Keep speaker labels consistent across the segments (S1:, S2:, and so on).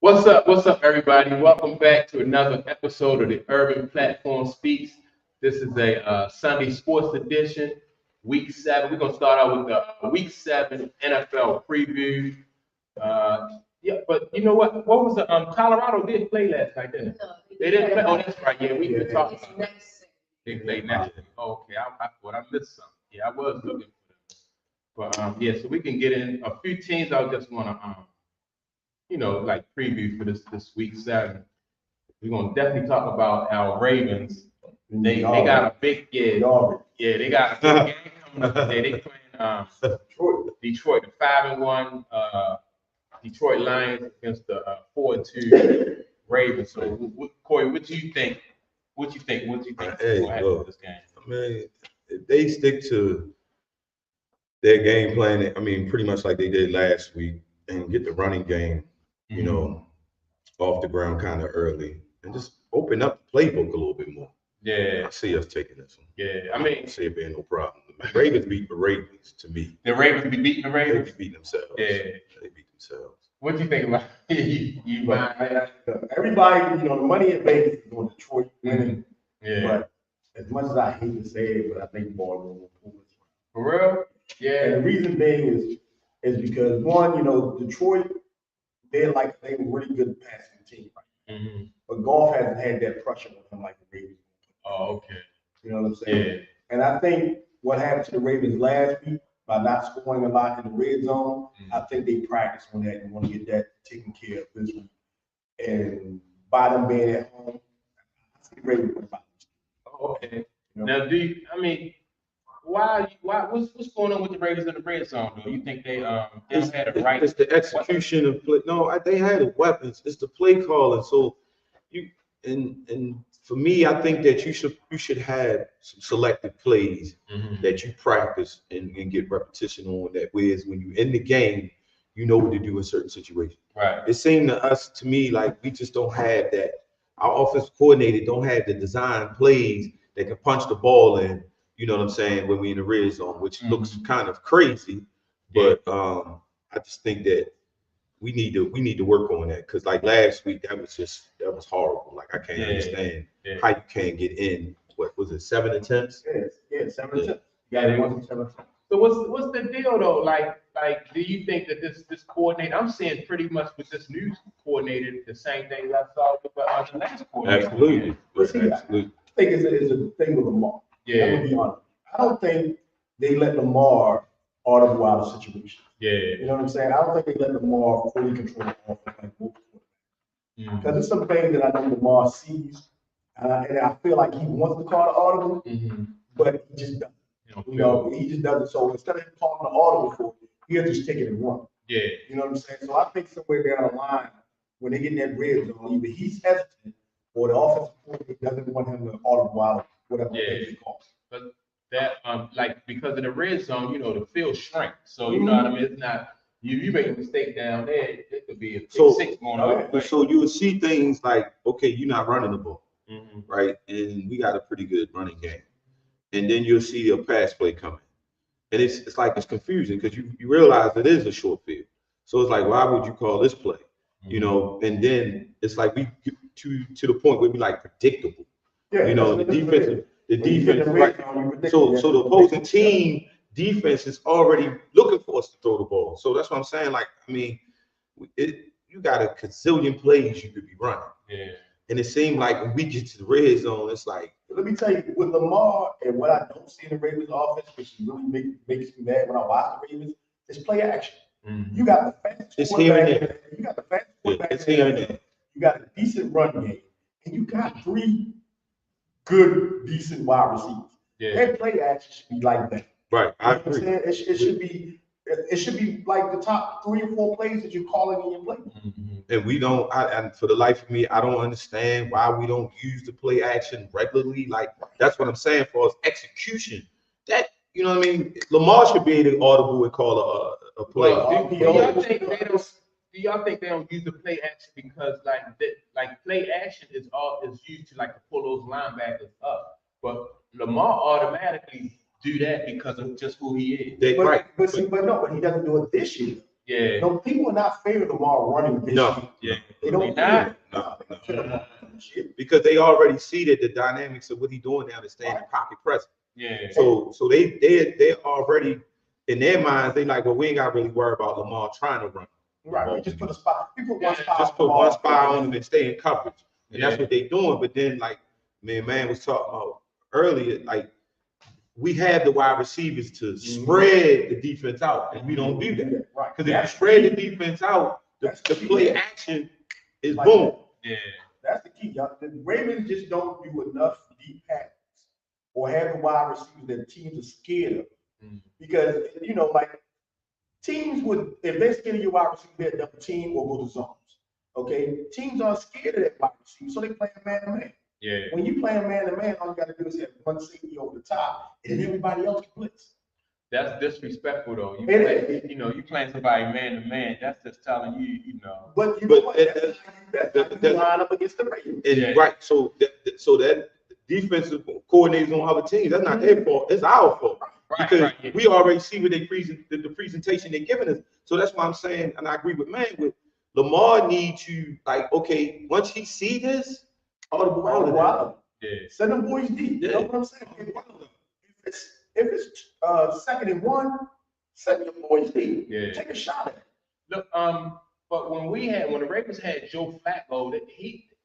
S1: What's up, everybody? Welcome back to another episode of the Urban Platform Speaks. This is a Sunday sports edition, week 7. We're going to start out with the week 7 NFL preview. But you know what? What was the Colorado didn't play last night, didn't they didn't play. Oh, that's right. Yeah, we've been talking about that. They play next week. Okay, I thought I missed something. Yeah, I was looking for them. But yeah, so we can get in a few teams. I just want to like preview for this week 7. We're gonna definitely talk about our Ravens. They got a big they got a big game coming up today. They playing Detroit, the 5-1 Detroit Lions against the 4-2 Ravens. So Corey, what do you think? What you think?
S2: Hey, look, this game? I mean, if they stick to their game plan, I mean, pretty much like they did last week, and get the running game, off the ground kind of early, and just open up the playbook a little bit more.
S1: Yeah,
S2: I see us taking this one.
S1: Yeah, I mean,
S2: see it being no problem. The Ravens beat the Ravens to me.
S1: The Ravens be beating the Ravens.
S2: They beat themselves.
S1: Yeah,
S2: they beat themselves.
S1: What do you think about
S3: everybody? The money in Vegas is on Detroit winning.
S1: Yeah.
S3: But as much as I hate to say it, but I think Baltimore will pull this one.
S1: For real? Yeah.
S3: And the reason being is because one, Detroit, they were really good passing team, right?
S1: Mm-hmm.
S3: But Goff hasn't had that pressure on him like the Ravens.
S1: Oh, okay.
S3: You know what I'm saying?
S1: Yeah.
S3: And I think what happened to the Ravens last week by not scoring a lot in the red zone, I think they practice on that and want to get that taken care of this week. And by them being at home, I see the Ravens win by.
S1: Oh, okay. Now, what's going on with the Raiders in the red zone? Though you think they had a right?
S2: It's the execution of play. No, they had the weapons. It's the play calling. So and for me, I think that you should have some selected plays that you practice and get repetition on. That whereas when you're in the game, you know what to do in certain situations.
S1: Right.
S2: It seemed to me like we just don't have that. Our offensive coordinator don't have the design plays that can punch the ball in. You know what I'm saying? When we in the red zone, which looks kind of crazy, but I just think that we need to work on that because like last week that was horrible. Like I can't understand how you can't get in. What was it? 7 attempts?
S3: Yeah, 7 attempts. Yeah, they won 7 attempts.
S1: So what's the deal though? Like, do you think that this coordinator? I'm seeing pretty much with this new coordinator the same thing I saw with the last coordinator.
S2: Absolutely.
S3: I think it's a thing with Lamar.
S1: Yeah.
S3: I'm gonna be honest. I don't think they let Lamar audible out of situations.
S1: Yeah.
S3: You know what I'm saying? I don't think they let Lamar fully control the offense like both. Because there's some things that I know Lamar sees, and I feel like he wants to call the audible, but he just doesn't. He just doesn't. So instead of him calling the audible for it, he'll just take it and run.
S1: Yeah.
S3: You know what I'm saying? So I think somewhere down the line, when they get in that red zone, either he's hesitant or the offensive coordinator doesn't want him to audible out whatever they call.
S1: But that because in the red zone, the field shrinks. So you know what I mean. It's not you make a mistake down there, it could be a 6 going on.
S2: So you would see things like, okay, you're not running the ball, right? And we got a pretty good running game. And then you'll see a pass play coming. And it's like it's confusing because you realize it is a short field. So it's like, why would you call this play? And then it's like we get to the point where we like predictable.
S3: Yeah,
S2: the defense, right? So the opposing team defense is already looking for us to throw the ball. So that's what I'm saying. Like, I mean, you got a gazillion plays you could be running.
S1: Yeah.
S2: And it seemed like when we get to the red zone, it's like.
S3: Let me tell you, with Lamar and what I don't see in the Ravens offense, which really makes me mad when I watch the Ravens, is play action. You got the fastest
S2: it's here and there.
S3: You got the fastest quarterback.
S2: It's here and there.
S3: You got a decent run game, and you got 3 good, decent wide receivers.
S1: Yeah.
S3: That play action should be like that.
S2: Right, I agree.
S3: You know what I'm saying? It should be like the top 3 or 4 plays that you're calling in your play.
S2: And we don't. And for the life of me, I don't understand why we don't use the play action regularly. Like that's what I'm saying for us execution. That you know what I mean. Lamar should be able to audible and call a play.
S1: Do y'all think they don't use the play action because play action is used to to pull those linebackers up, but Lamar automatically do that because of just who he is.
S3: But he doesn't do it this year.
S1: Yeah.
S3: No, people are not fair to Lamar running this
S2: No.
S3: year.
S1: Yeah.
S3: They don't
S1: They
S3: fear
S1: not.
S3: Lamar shit.
S2: Because they already see that the dynamics of what he's doing now is staying in pocket present.
S1: Yeah.
S2: So they're already in their minds, they like, well, we ain't got to really worry about Lamar trying to run.
S3: Right. We just put a spot. We put one spot.
S2: Just put one spot on him and stay in coverage. And that's
S1: Yeah.
S2: what they doing. But then, like, man was talking about earlier, like, we have the wide receivers to spread the defense out, and we don't do that.
S3: Right.
S2: Because if you spread the defense out, the play action is
S3: Like
S2: boom.
S1: Yeah.
S3: That's the key, y'all. The Ravens just don't do enough deep passes or have the wide receivers that teams are scared of. Because, you know, like, teams would, if they're scared of your wide receiver, they'll double team or go to zones. Okay? Teams aren't scared of that wide receiver, so they play man-to-man.
S1: Yeah.
S3: When you play man-to-man, all you got to do is have one safety over the top, and everybody else can blitz.
S1: That's disrespectful though. You
S3: It
S1: play,
S3: is.
S1: you know, you playing somebody man to man. That's just telling you, you know.
S3: But you know what? That's how you line up against the Ravens.
S2: And
S1: Yeah.
S2: right, so that defensive coordinators on other teams, that's not their fault. It's our fault. Because we already see what they the presentation they're giving us. So that's why I'm saying, and I agree with with Lamar needs to, like, okay, once he see this, audible out.
S1: Yeah.
S3: Send them boys deep. You know what I'm saying? If it's second and one, send your boys deep.
S1: Yeah.
S3: Take a shot at it.
S1: Look, but when the Ravens had Joe Flacco,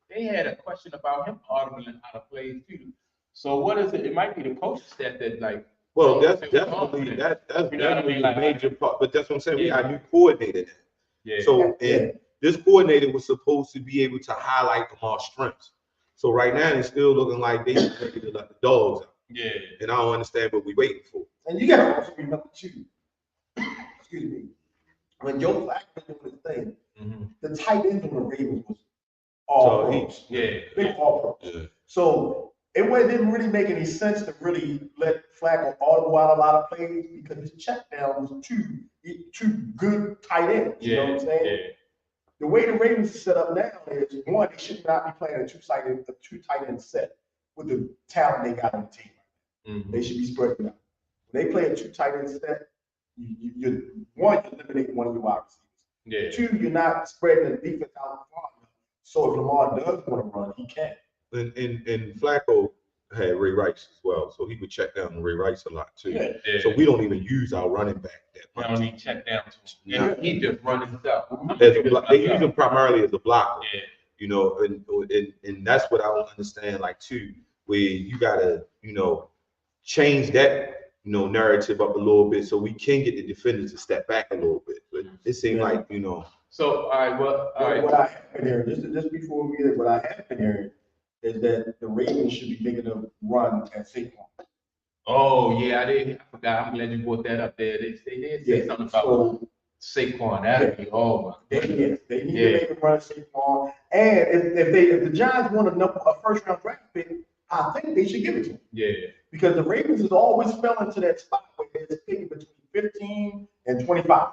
S1: they had a question about him audibling out of plays too. So what is it? It might be the coaching staff that like.
S2: Well, that's definitely a major part. But that's what I'm saying. We got a new coordinator now.
S1: Yeah.
S2: So and this coordinator was supposed to be able to highlight Lamar's strengths. So right now it's still looking like they ready to let the dogs out.
S1: Yeah.
S2: And I don't understand what we're waiting for.
S3: And you gotta also remember too, excuse me, when Joe Flacco was doing his thing, the tight end on the Ravens was all pros. Big all pros.
S2: Yeah.
S3: So it didn't really make any sense to really let Flacco audible out a lot of plays because his check down was two good tight ends. You know what I'm saying?
S1: Yeah.
S3: The way the Ravens are set up now is, one, they should not be playing a two tight end set with the talent they got on the team. They should be spreading out. When they play a two tight end set, you eliminate one of your wide receivers.
S1: Yeah.
S3: Two, you're not spreading the defense out far enough. So if Lamar does want to run, he can.
S2: And Flacco had Ray Rice as well, so he would check down on Ray Rice a lot too.
S1: Yeah.
S2: So we don't even use our running back that much.
S1: I don't need check down to him. And he just running himself.
S2: They use him primarily as a blocker.
S1: Yeah.
S2: You know, and that's what I don't understand, like, too, where you gotta, you know, change that, you know, narrative up a little bit so we can get the defenders to step back a little bit. But it seemed like, you know.
S1: So all right.
S3: What I have been hearing, just before we get it, what I have been hearing is that the Ravens should be making a run at Saquon.
S1: Oh yeah, I forgot. I'm glad you brought that up there. They did say something about Saquon. That'd be
S3: They need to make a run at Saquon. And if the Giants want a first round draft pick, I think they should give it to him.
S1: Yeah.
S3: Because the Ravens has always fell into that spot where it's picking between 15 and 25.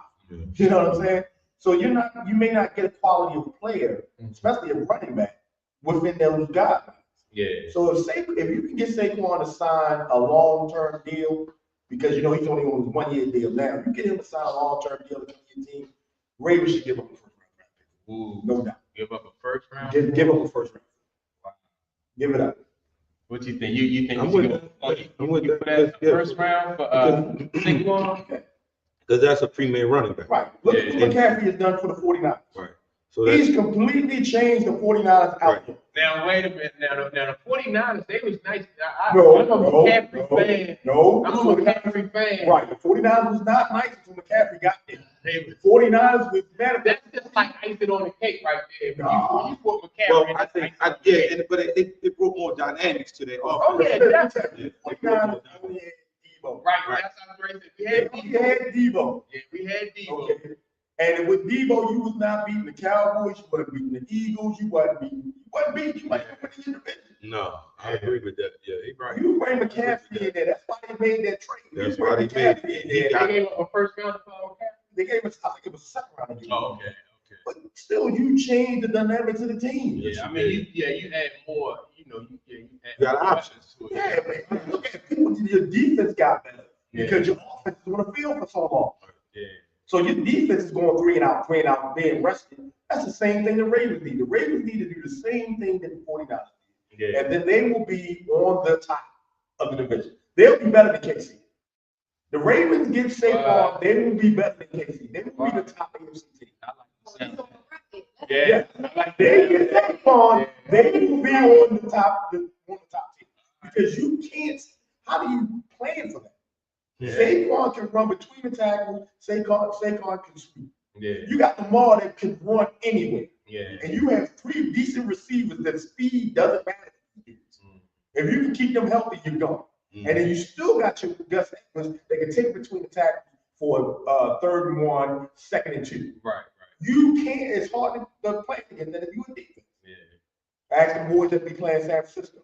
S3: You know what I'm saying? So you may not get a quality of player, especially a running back, within those guidelines.
S1: Yeah.
S3: So if you can get Saquon to sign a long-term deal, because you know he's only on his 1 year deal now, if you get him to sign a long-term deal to your team, Ravens should give up a first round draft pick.
S1: Ooh.
S3: No doubt.
S1: Give up a first round?
S3: Give up a first round. Wow. Give it up.
S1: What do you think? You think
S2: I'm
S1: you
S2: with
S1: put that first round for Saquon?
S2: Because that's a premier running back.
S3: Right. Look at what McCaffrey has done for the 49ers.
S2: Right. So
S3: he's completely changed the 49ers outlook.
S1: Right. Now, wait a minute. Now the 49ers, they was nice. I'm
S3: a
S1: McCaffrey fan.
S3: No.
S1: I'm a McCaffrey fan.
S3: Right. The 49ers was not nice until McCaffrey got there. The 49ers was better.
S1: That's just like icing on the cake right there. When you put McCaffrey,
S2: well, I think, but it brought more dynamics to their offense.
S1: Oh, yeah, definitely.
S3: 49ers only had Debo.
S1: Right. That's how great we had
S3: Debo.
S1: Yeah, we had Debo.
S3: Okay. And with Debo, you was not beating the Cowboys, you wasn't beating the Eagles, you wasn't beating you might have been in the division.
S2: No, I agree with that. Yeah, he right.
S3: You bring McCaffrey in there. That's why they made that trade.
S2: That's why they made it.
S1: They gave a first round for McCaffrey.
S3: They gave us, I think it was a second round.
S1: Oh, okay.
S3: But still, you changed the dynamics of the team.
S1: Yeah, I mean, you had more. You know, you
S2: got options
S3: to it. Yeah, but look at people. Your defense got better because your offense was on the field for so long.
S1: Yeah.
S3: So your defense is going 3 and out, being rested. That's the same thing the Ravens need. The Ravens need to do the same thing that the 49ers did. Yeah. And then they will be on the top of the division. They'll be better than KC. The Ravens get Saquon, they will be better than KC. They will be the top AFC team. Yeah. They get Saquon, they will be on the top team. Because you can't, how do you plan for that? Yeah. Saquon can run between the tackles, Saquon can sweep. Yeah. You got Lamar that can run anywhere. Yeah. And you have 3 decent receivers that speed doesn't matter. If you can keep them healthy, you're going. And then you still got your Gus Edwards that can take between the tackles for 3rd and 1, 2nd and 2. Right. You can't, it's hard to play against that if you're a defense. Yeah. Ask the boys that be playing San Francisco.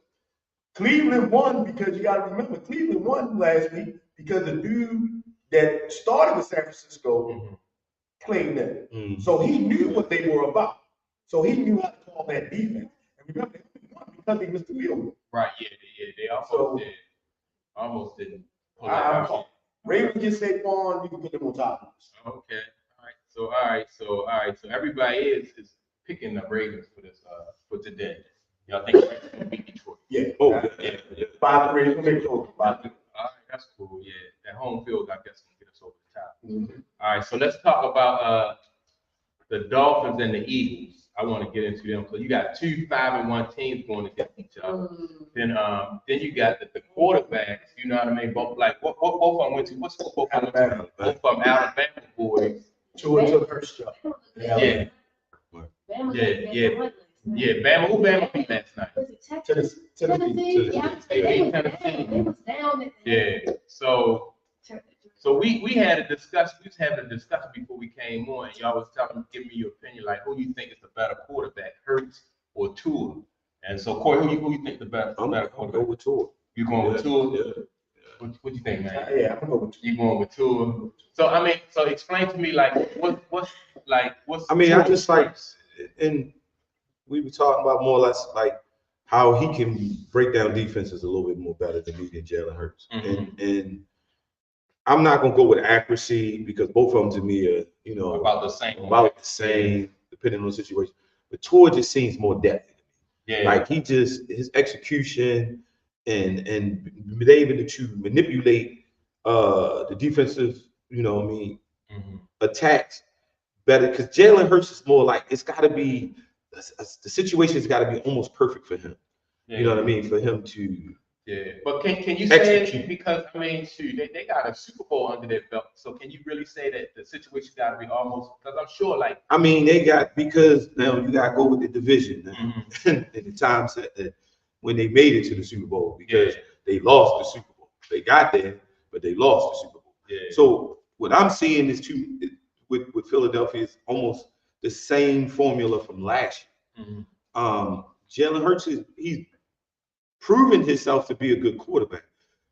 S3: Cleveland won because you got to remember, Cleveland won last week because the dude that started with San Francisco played them. So he knew what they were about. So he knew how to call that defense. And remember, they won because they missed the field goal. Right, yeah. They almost didn't. Ravens get Saquon, you can put them on top. Okay. All right. So everybody is picking the Ravens for this for today. Y'all think Ravens gonna beat Detroit? Yeah. Oh, yeah. 5-3. Gonna make sure. 5-3. All right, that's cool. Yeah, that home field, I guess, gonna get us over the top. All right, so let's talk about the Dolphins and the Eagles. I want to get into them. So you got 2 5-1 teams going against each other. Then you got the quarterbacks. You know what I mean? Both both of them went to what's both of them? Both of them Alabama boys. Tua took her stuff. Yeah. Bama. Who Bama beat last night? Tennessee. Yeah. So we had a discussion. We was having a discussion before we came on, and y'all was giving me your opinion, like who you think is the better quarterback, Hurts or Tua? And so Corey, who you think the better quarterback? I'm going with Tua. You going with Tua? Yeah. What you think, man? Yeah, I'm going with Tua. You going with Tua? So explain to me what's. I mean, I just like, and we were talking about more or less like how he can break down defenses a little bit more better than me than Jalen Hurts, and I'm not gonna go with accuracy because both of them to me are about the same, depending on the situation. But Tua just seems more depth. Yeah. Like his execution and they able to manipulate the defensive, attacks better because Jalen Hurts is more like it's got to be the situation's got to be almost perfect for him. Yeah. You know what I mean? For him to. Yeah, but can you say it because they got a Super Bowl under their belt, so can you really say that the situation got to be almost? Because I'm sure, they got because now you got to go with the division and the times that when they made it to the Super Bowl because they lost the Super Bowl. They got there, but they lost the Super Bowl. Yeah. So what I'm seeing is with Philadelphia is almost the same formula from last year. Jalen Hurts he's proven himself to be a good quarterback.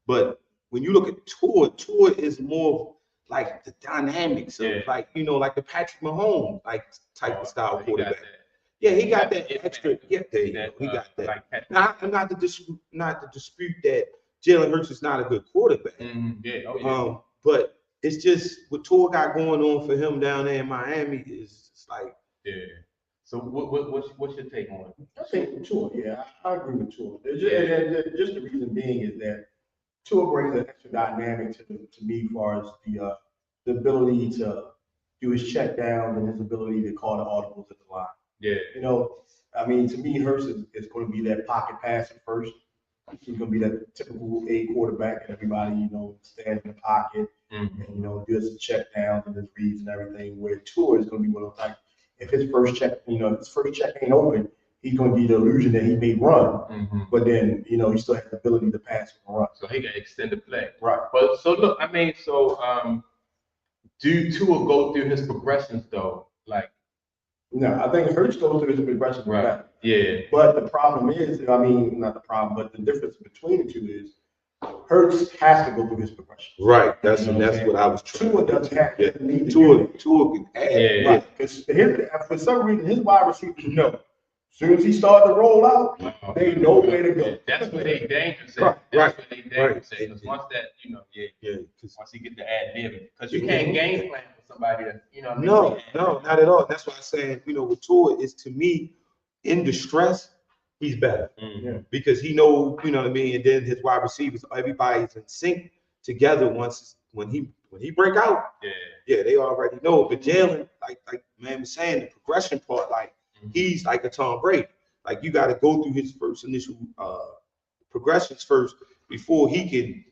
S3: But when you look at Tua is more like the dynamics of like the Patrick Mahomes type of style quarterback. He got that extra. Yeah, he got that. Now, I'm not to dispute that Jalen Hurts is not a good quarterback. But it's just what Tua got going on for him down there in Miami is like. Yeah. So what's your take on it? I think Tua, I agree with Tua. Just the reason being is that Tua brings an extra dynamic to me as far as the ability to do his check downs and his ability to call the audibles at the line. Yeah. To me, Hurts is going to be that pocket passer first. He's going to be that typical A quarterback, and everybody, stands in the pocket and, does the check downs and his reads and everything. Where Tua is going to be one of those types. If his first check, ain't open, he's going to be the illusion that he may run, but then he still has the ability to pass and run. So he can extend the play, right? But so look, do Tua go through his progressions though? No, I think Hurts goes through his progressions, right? Yeah. But the problem is, not the problem, but the difference between the two is Hurts has to go through his progression. Right. That's what I was trying. Tua doesn't have to need Tua can add. Yeah. Right. Because for some reason his wide receivers know. soon as he started to roll out, they know where to go.
S1: That's where they dangerous at.
S2: Right,
S1: That's where they dangerous at.
S2: right.
S1: Because once that,
S2: Yeah.
S1: once he get the ad libbing, because you can't game plan for somebody that, what I mean?
S2: No, not at all. That's why I'm saying, with Tua is to me, in distress, he's better.
S1: Mm-hmm.
S2: Because he know, what I mean, and then his wide receivers, everybody's in sync together when he break out. Yeah, they already know. But Jalen, like man was saying, the progression part, he's like a Tom Brady. Like you got to go through his first initial progressions first before he can,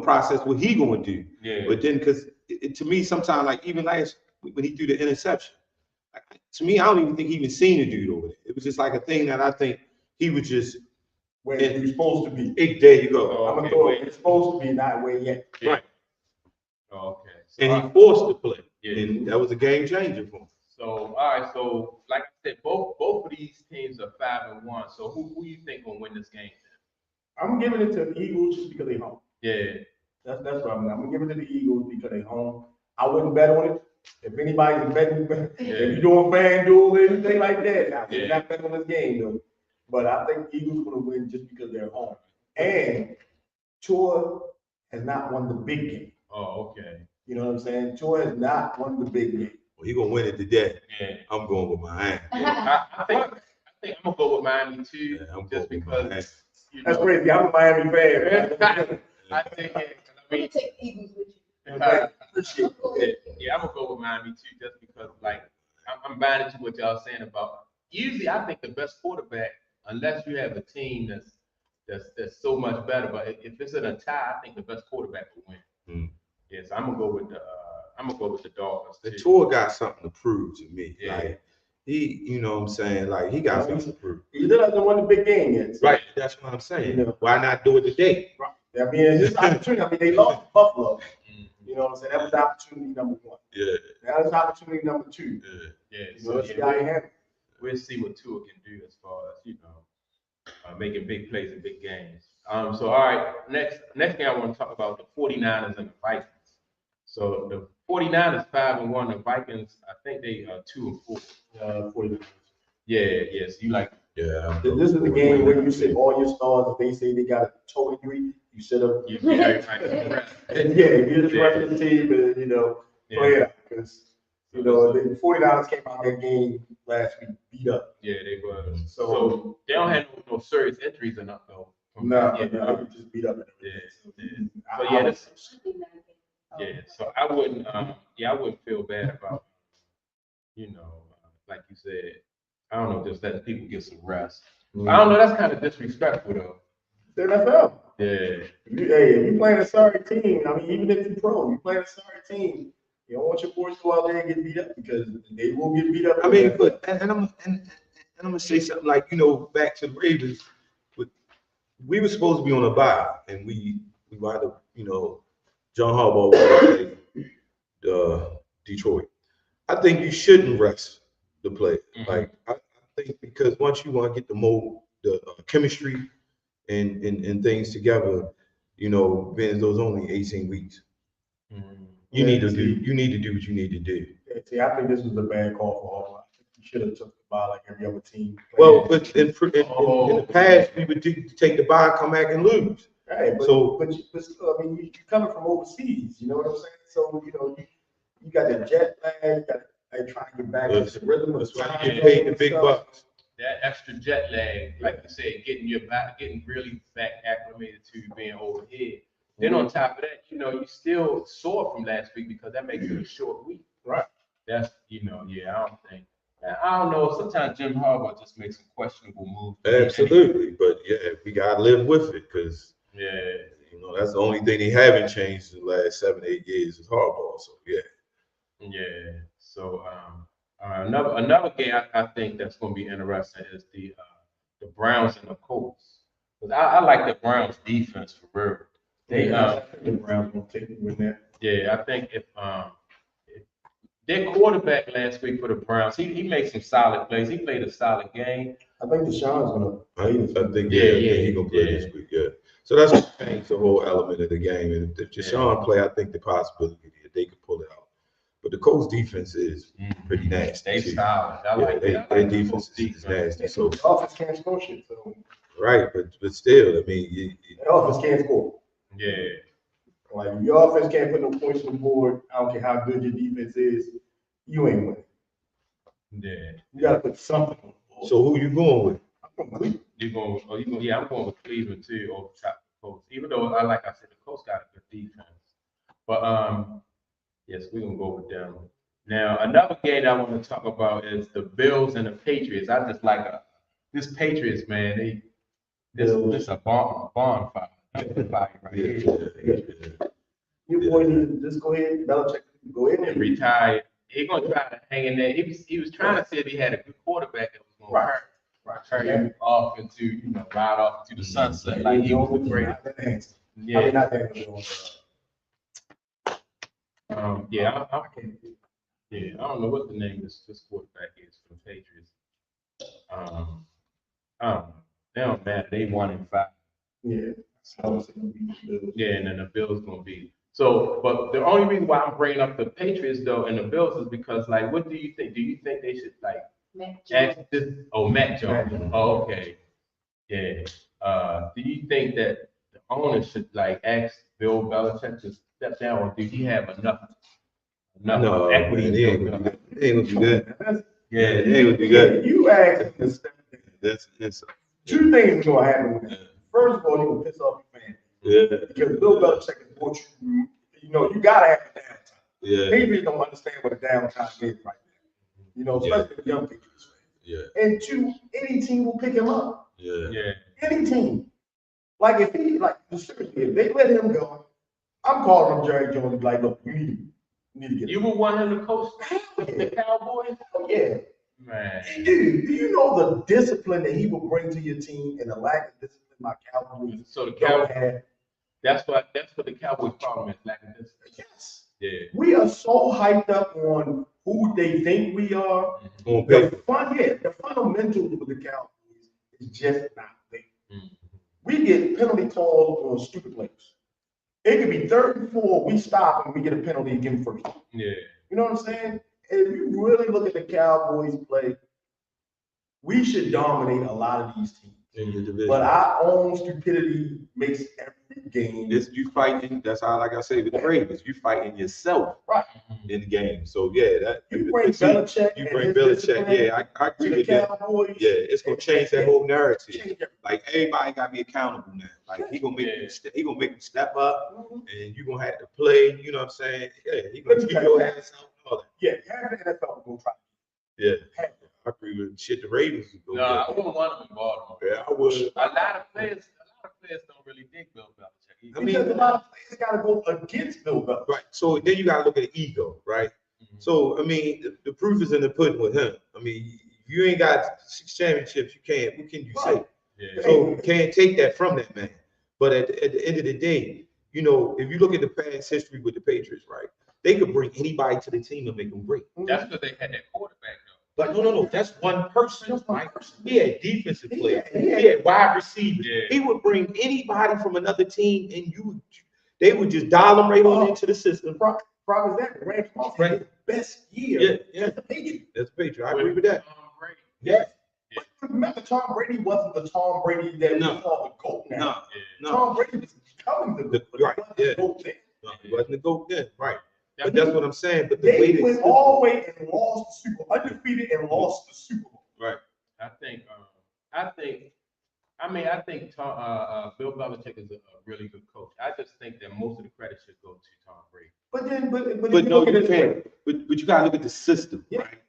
S2: process what he going to do.
S1: Yeah.
S2: But then, because to me, sometimes like even last when he threw the interception, to me, I don't even think he even seen the dude over there. It was just like a thing that I think he was just
S3: where you're supposed to be.
S2: There you go.
S3: I'm gonna throw it. It's supposed to be not where yet.
S1: Yeah.
S2: Right.
S1: Okay. So,
S2: And he forced the play.
S1: Yeah.
S2: And that was a game changer for him.
S1: So all right. So like I said, both of these teams are 5-1. So who you think will win this game?
S3: I'm giving it to the Eagles just because they're home.
S1: Yeah.
S3: That's what I'm giving it to the Eagles because they're home. I wouldn't bet on it. If anybody's betting, if you're doing FanDuel or anything like that, I would not bet on this game though. But I think the Eagles going to win just because they're home. And Tua has not won the big game.
S1: Oh, okay.
S3: You know what I'm saying? Tua has not won the big game.
S2: Well, he's going to win it today.
S1: Yeah.
S2: I'm going with Miami.
S1: I think I'm going to go with Miami too, just because.
S3: That's crazy. I'm a Miami fan.
S1: I think,
S4: Let me take Eagles with you.
S1: I'm gonna go with Miami too, just because I'm buying into what y'all saying about. Usually, I think the best quarterback, unless you have a team that's so much better, but if it's in a tie, I think the best quarterback will win. Yes, I'm gonna go with the Dolphins.
S2: The Tua got something to prove to me.
S1: Yeah.
S2: Like he, you know what I'm saying? Like he got something to prove.
S3: He still hasn't won the big game yet. So.
S2: Right. That's what I'm saying. Why not do it today?
S3: Right. I mean, it's opportunity. They lost Buffalo. You know what I'm saying? That was opportunity number one.
S2: Yeah.
S3: That was opportunity number two.
S1: Yeah.
S3: So
S1: we'll see what Tua can do as far as making big plays in big games. So all right, next thing I want to talk about the 49ers and the Vikings. So the 49ers 5-1, the Vikings I think they 2-4.
S3: 49ers.
S1: Yeah. So you like?
S2: Yeah.
S3: This is the game where you sit all your stars. If they say they got a toe injury, you sit up.
S1: You get everybody rest.
S3: You just rest the team and play it out because the 49ers came out that game last week beat up.
S1: Yeah, they were. So they don't have no serious injuries enough though.
S3: No, they just beat up.
S1: So I wouldn't. I wouldn't feel bad about. Like you said. I don't know, just letting people get some rest. I don't know, that's kind of disrespectful though.
S3: The NFL.
S1: Yeah.
S3: If you playing a sorry team, I mean, even if you're pro, you playing a sorry team, you don't want your boys to go out there and get beat up because they will get beat up.
S2: I mean, but and I'm gonna say something like back to the Ravens. We were supposed to be on a bye, and we wound up, John Harbaugh was playing Detroit. I think you shouldn't rest the play. Like I think because once you want to get the chemistry and things together, being those only 18 weeks, you need to do what you need to do.
S3: See, I think this was a bad call for Harbaugh. You should have took the bye like every other team.
S2: Well, but in the past, we would take the bye, come back and lose.
S3: Right, but still, I mean, you're coming from overseas. You know what I'm saying? So you got the jet lag. They trying to get back into the rhythm of the
S2: trying to get paid the big bucks.
S1: That extra jet lag, like you said, getting really back acclimated to being overhead. Then on top of that, you still sore from last week because that makes it a short week.
S3: Right.
S1: That's I don't know. Sometimes Jim Harbaugh just makes some questionable moves.
S2: Absolutely, but we gotta live with it because that's the only thing they haven't changed in the last 7-8 years is Harbaugh. So
S1: Yeah. So another game I think that's going to be interesting is the Browns and the Colts. Because I like the Browns defense for real.
S3: The Browns gonna take it with that.
S1: Yeah, I think if their quarterback last week for the Browns, he made some solid plays. He played a solid game.
S3: I think Deshaun's gonna play this week.
S2: I think he's gonna play this week. Yeah. So that's what changed the whole element of the game. And if Deshaun play, I think the possibility that they could pull it out. But the Colts defense is pretty nasty.
S1: They solid. I like that.
S2: Their defense is nasty. So
S3: the offense can't score shit. So
S2: right, but still, I mean,
S3: the offense can't score.
S1: Yeah.
S3: Like if your offense can't put no points on the board, I don't care how good your defense is, you ain't winning.
S1: Yeah.
S3: You gotta put something on the board.
S2: so who you going with?
S3: I'm from Cleveland.
S1: Yeah, I'm going with Cleveland too over top the Colts. Even though like I said, the Colts got a good defense. But yes, we're gonna go with them. Now another game that I want to talk about is the Bills and the Patriots. I just like this Patriots, man. This a bonfire. Right here.
S3: Your boy need to just go ahead, Belichick, go ahead and
S1: Retired. He gonna try to hang in there. He was trying to say that he had a good quarterback that was gonna turn him off into, ride off into the sunset like he was the greatest. Yeah.
S3: I mean, not that
S1: Yeah, I don't know what the name of this quarterback is for the Patriots. They don't matter. They 1-5.
S3: Yeah.
S1: Yeah, and then the Bills gonna be. So, but the only reason why I'm bringing up the Patriots though and the Bills is because, like, what do you think? Do you think they should ask this? Oh, Matt Jones. Oh, okay. Yeah. Do you think that the owners should ask Bill Belichick to step down, or do he have enough
S2: No,
S1: equity?
S2: man, he ain't gonna do that.
S1: Yeah,
S2: he ain't gonna do that.
S3: You ask him to step down.
S2: That's
S3: Two things gonna happen with that. First of all, he will piss off your fans.
S2: Yeah.
S3: Because Bill Belichick has brought you, you gotta have a downtime.
S2: Yeah.
S3: Patriots don't understand what a downtime is right now. Especially the young Patriots fans.
S2: Yeah.
S3: And two, any team will pick him up.
S2: Yeah.
S3: Any team. Like if they let him go, I'm calling him Jerry Jones and be like, look, you need to get
S1: You would want him to coach the Cowboys?
S3: Oh yeah.
S1: Man.
S3: Dude, do you know the discipline that he will bring to your team and the lack of discipline my Cowboys
S1: So the
S3: don't
S1: Cowboys
S3: have?
S1: that's what the Cowboys problem is, lack of discipline.
S3: Yes.
S1: Yeah.
S3: We are so hyped up on who they think we are.
S2: On paper.
S3: The fundamentals of the Cowboys is just not there.
S1: Mm-hmm.
S3: We get penalty calls on stupid plays. It could be 3rd and 4, we stop and we get a penalty again first.
S1: Yeah.
S3: You know what I'm saying? If you really look at the Cowboys play, we should dominate a lot of these teams.
S2: In your division.
S3: But our own stupidity makes every game.
S2: It's you fighting. That's how, like I say, with the Ravens, you fighting yourself
S3: Right.
S2: in the game. So yeah, that
S3: You bring Belichick.
S2: You bring Belichick. Yeah, I agree with that.
S3: Cowboys,
S2: Yeah, it's gonna change that whole narrative.
S3: change everything.
S2: Like everybody got to be accountable now. Like he gonna make them step up, and you gonna have to play. You know what I'm saying? Yeah, he gonna keep your ass out and all that.
S3: Yeah, half the NFL will try.
S2: Yeah, I agree with shit. The Ravens would go.
S1: No, I wouldn't want him in Baltimore.
S2: Yeah, I would.
S1: A lot of players don't really dig Bill Belichick.
S3: Because a lot of players got to go against Bill Belichick.
S2: Right. So then you got to look at the ego, right? Mm-hmm. So I mean, the proof is in the pudding with him. I mean, if you ain't got 6 championships, you can't. What can you say?
S1: Yeah.
S2: So you can't take that from that man. But at the end of the day, if you look at the past history with the Patriots, right? They could bring anybody to the team and make them great.
S1: That's because they had that quarterback, though.
S2: But no, that's one person.
S3: Just one
S2: right?
S3: person.
S2: He had defensive players.
S3: He
S2: He
S3: had
S2: had wide receivers.
S1: Yeah.
S2: He would bring anybody from another team, and they would just dial them right on into the system.
S3: Problem is that Randy Moss had his best year.
S2: Yeah.
S3: as a Patriot.
S2: That's Patriot. I agree with that.
S3: Yes. But remember, Tom Brady wasn't the Tom Brady that we saw the GOAT now.
S2: No.
S3: Tom Brady was becoming the GOAT.
S2: Right. Yeah.
S3: GOAT then.
S2: No, he wasn't the GOAT then. Right. But that's what I'm saying. But the
S3: They
S2: way
S3: went all the way and lost the Super Bowl, undefeated and lost the Super Bowl.
S2: Right.
S1: I think Bill Belichick is a really good coach. I just think that most of the credit should go to Tom Brady.
S2: But no, you can't. But you gotta look at the system, right?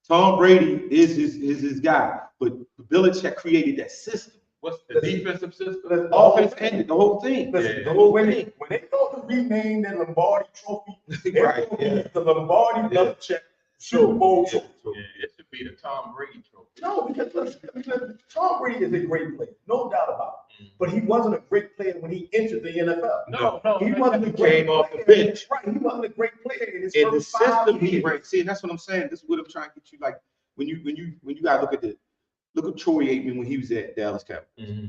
S2: Tom Brady is his guy, but Belichick created that system.
S1: What's the defensive system?
S2: Offense ended the whole thing.
S3: Listen,
S2: The whole
S3: when
S2: thing.
S3: they go to rename that Lombardi Trophy, they're
S2: Right,
S3: going to be the Lombardi Belichick Super Bowl Trophy.
S1: Yeah, it should be the Tom Brady trophy.
S3: No, because Tom Brady is a great player, no doubt about it. But he wasn't a great player when he entered the NFL.
S1: No,
S3: He wasn't a
S2: He
S3: great
S2: came off
S3: player.
S2: the bench.
S3: Right, he wasn't a great player in his
S2: In the
S3: first 5
S2: system,
S3: years.
S2: right. See, that's what I'm saying. This is what I'm trying to get you. Like when you gotta look at Troy Aikman when he was at Dallas Cowboys.
S1: Mm-hmm.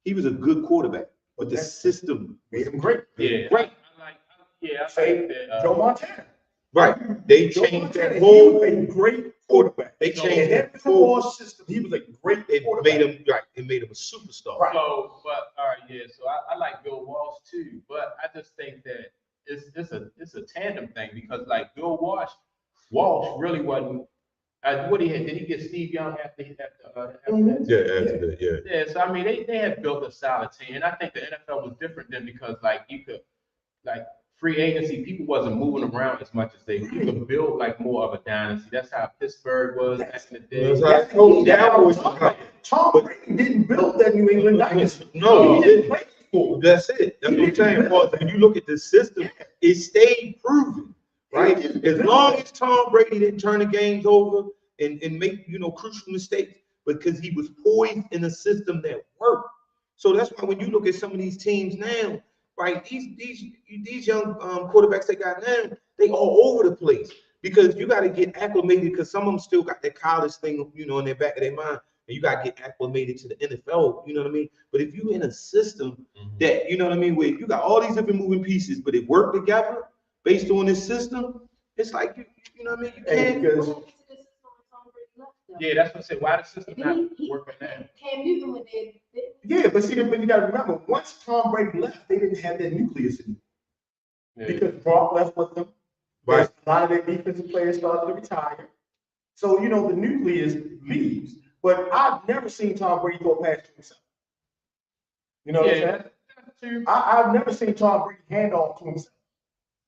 S2: He was a good quarterback, but the system
S3: made him great.
S1: Yeah,
S2: great.
S1: I like that.
S3: Joe Montana.
S2: Right. They
S3: Don't
S2: changed
S3: forget
S2: that
S3: He
S2: whole.
S3: was a great quarterback.
S2: They
S3: In
S2: changed
S3: that
S2: that whole.
S3: football system, he was a great
S2: It
S3: quarterback.
S2: made him right. It made him a superstar.
S3: Right.
S1: So, but all right, yeah. So I like Bill Walsh too, but I just think that it's a tandem thing because like Bill Walsh really wasn't. What he had? Did he get Steve Young after that?
S2: Yeah, after that, yeah.
S1: Yeah. So I mean, they had built a solid team, and I think the NFL was different then because like you could like free agency, people wasn't moving around as much as you could build like more of a dynasty. That's how Pittsburgh was back in the day.
S2: That's how
S3: Tom Brady didn't build that New England dynasty.
S2: No,
S3: he didn't play for.
S2: That's it. That's what I'm saying. Well, when you look at the system, it stayed proven, right? As long as Tom Brady didn't turn the games over and make crucial mistakes, because he was poised in a system that worked. So that's why when you look at some of these teams now, right, these young quarterbacks they got now, they all over the place because you got to get acclimated because some of them still got that college thing, in their back of their mind. And you got to get acclimated to the NFL, you know what I mean? But if you're in a system that, you know what I mean, where you got all these different moving pieces, but it work together based on this system, it's like, you know what I mean? You can't.
S3: Because
S1: Yeah, that's what I said. Why the system not working now?
S4: Cam Newton with it.
S3: yeah, but you got to remember, once Tom Brady left, they didn't have that nucleus anymore.
S1: Yeah.
S3: Because Brock left with them.
S2: Right.
S3: A lot of their defensive players started to retire. So, the nucleus leaves. But I've never seen Tom Brady go past himself. You know what I'm saying? I've never seen Tom Brady hand off to himself.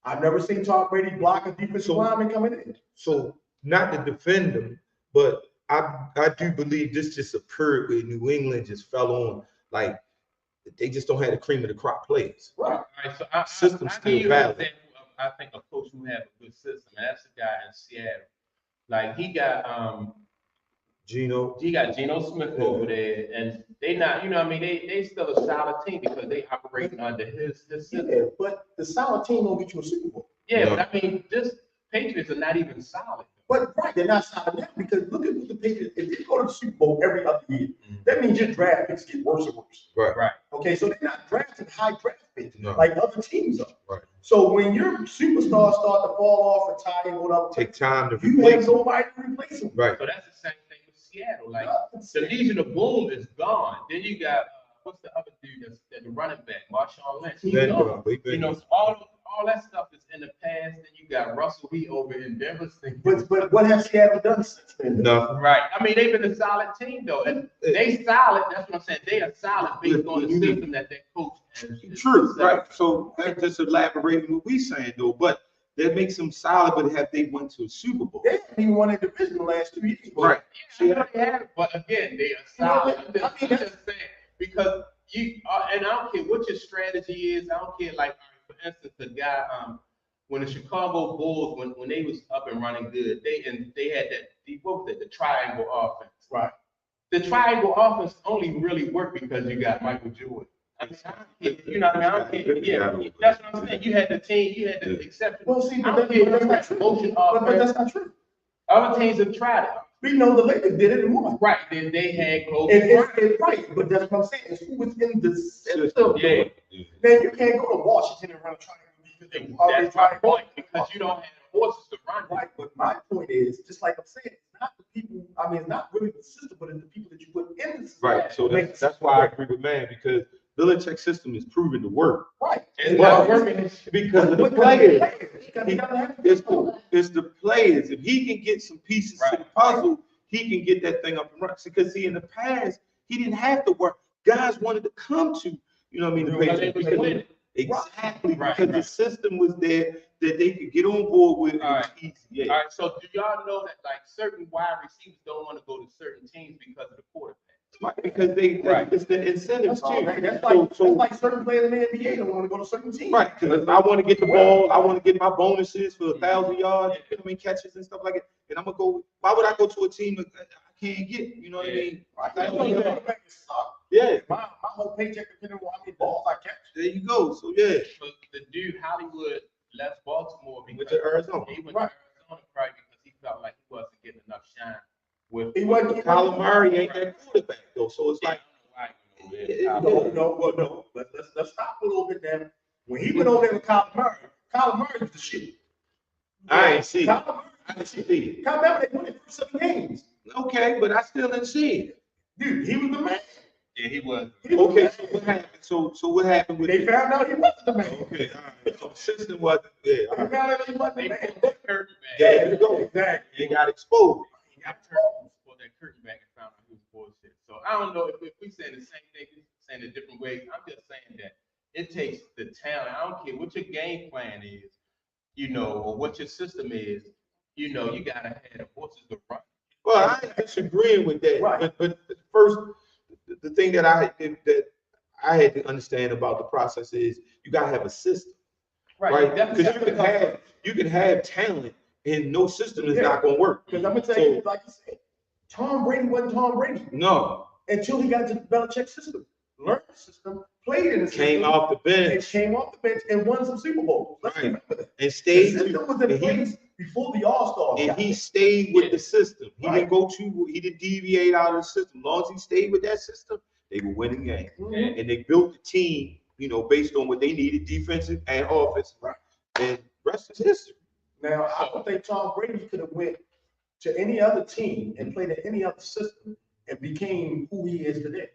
S3: I've never seen Tom Brady block a defensive lineman coming in.
S2: So, not to defend them, but I do believe this just occurred where New England just fell on, like, they just don't have the cream of the crop players.
S3: Right.
S1: All right, so
S2: System's still valid.
S1: I think a coach who has a good system, and that's the guy in Seattle. Like he got
S2: Geno
S1: Smith over there, and they not, they still a solid team because they operating under his system.
S3: Yeah, but the solid team don't get you a Super Bowl.
S1: Yeah, no. But I mean, this Patriots are not even solid.
S3: But right, they're not solid now because look at what the Patriots. If they go to the Super Bowl every other year, that means your draft picks get worse and worse.
S2: Right.
S3: Okay, so they're not drafting high draft picks
S2: like
S3: other teams are.
S2: Right.
S3: So when your superstars start to fall off, retire, and whatever,
S2: take time to
S3: you have nobody to replace them.
S2: Right.
S1: So that's the same thing with Seattle. Like the Legion of Boom is gone. Then you got what's the other dude that's the running back, Marshawn Lynch. All that stuff is in the past. Then you got Russell Wheat over in Denver.
S3: But what has Seattle done since then?
S2: No.
S1: Right. I mean, they've been a solid team though, and they solid. That's what I'm saying. They are solid based on the system that they coach.
S2: True. Right. So that's just elaborating what we saying though, but that makes them solid. But have they went to a Super Bowl?
S3: They haven't even won a division the last 2 years.
S2: Right.
S1: Yeah, they have, but again, they are solid. I'm just saying because you and I don't care what your strategy is. I don't care. Like for instance, the guy when the Chicago Bulls when they was up and running good, they had the triangle offense.
S3: Right.
S1: The triangle offense only really worked because you got Michael Jordan. I mean, you know what I mean? Yeah, that's what I'm saying. You had the team, you had the exception.
S3: Well, see,
S1: but that's not true.
S3: But that's not true.
S1: Other teams have tried it.
S3: We know the Lakers did it and won.
S1: Right. Then they had Kobe.
S3: Right, but that's what I'm saying. It's who was in the system.
S1: Yeah.
S3: Man, you can't go to Washington and run a triangle.
S1: That's my point, because you don't have horses to run.
S3: Right, but my point is, just like I'm saying, it's not the people, it's not really the system, but it's the people that you put in the system.
S2: Right, so that's why I agree with man, because Belichick's system is proven to work.
S3: Right.
S1: It's not working
S2: because of the players. It's the players. If he can get some pieces to the puzzle, he can get that thing up and running. Because in the past, he didn't have to work. Guys wanted to come to, the Patriots. Exactly, because the system was there that they could get on board with.
S1: All right, so do y'all know that like certain wide receivers don't want to go to certain teams because of the quarterback?
S2: Right, because it's the incentives too.
S3: That's like certain players in the NBA don't want to go to certain teams.
S2: Right, because I want to get the ball, I want to get my bonuses for 1,000 yards, catches and stuff like that. And I'm gonna go. Why would I go to a team that I can't get? You know what I mean? Yeah.
S3: My whole paycheck depending on how many balls I catch.
S2: There you go. So yeah.
S1: But the dude Hollywood left Baltimore
S2: He went to Arizona.
S1: He went to Arizona probably because he felt like he wasn't getting enough shine.
S2: Kyler Murray ain't that quarterback though, so it's like.
S3: No. Let's stop a little bit there. When he went over there with Kyler Murray was the shit.
S2: I ain't see it.
S3: Kyle
S2: I didn't see it.
S3: Bauer, they won their first 7 games.
S2: Okay, but I still didn't see it.
S3: Dude, he was the man.
S1: Yeah, he was.
S3: He was
S2: Okay,
S3: the
S2: so
S3: man.
S2: what happened? So what happened with
S3: They found out he wasn't the man.
S2: Okay, all right. So the system wasn't there. All
S3: They
S2: right.
S3: found out he wasn't the
S1: They
S3: man.
S1: pulled that curtain back.
S2: Yeah, there you go.
S3: Exactly.
S2: He got exposed.
S1: He got pulled that curtain back and found out he was bullshit. So I don't know if we saying the same thing, we saying it different ways. I'm just saying that it takes the talent. I don't care what your game plan is, or what your system is. You gotta have the horses to run.
S2: Well, I ain't disagreeing with that.
S3: Right.
S2: But first, the thing that I had to understand about the process is you gotta have a system, right? Because you can have talent and no system is not gonna work.
S3: Because I'm gonna tell you, like you said, Tom Brady wasn't Tom Brady
S2: No.
S3: until he got into the Belichick system, learned the system, played in the system,
S2: Came off the bench.
S3: came off the bench and won some Super Bowls. Let's
S2: Right.
S3: remember that.
S2: And
S3: The
S2: stayed
S3: system was in place before the All-Stars.
S2: and
S3: got
S2: he
S3: there.
S2: stayed with the system. He
S3: Right.
S2: he didn't deviate out of the system. As long as he stayed with that system, they were winning games.
S3: Mhm.
S2: And they built the team, based on what they needed, defensive and offensive.
S3: Right.
S2: And rest is history.
S3: Now, I don't think Tom Brady could have went to any other team and played in any other system and became who he is today.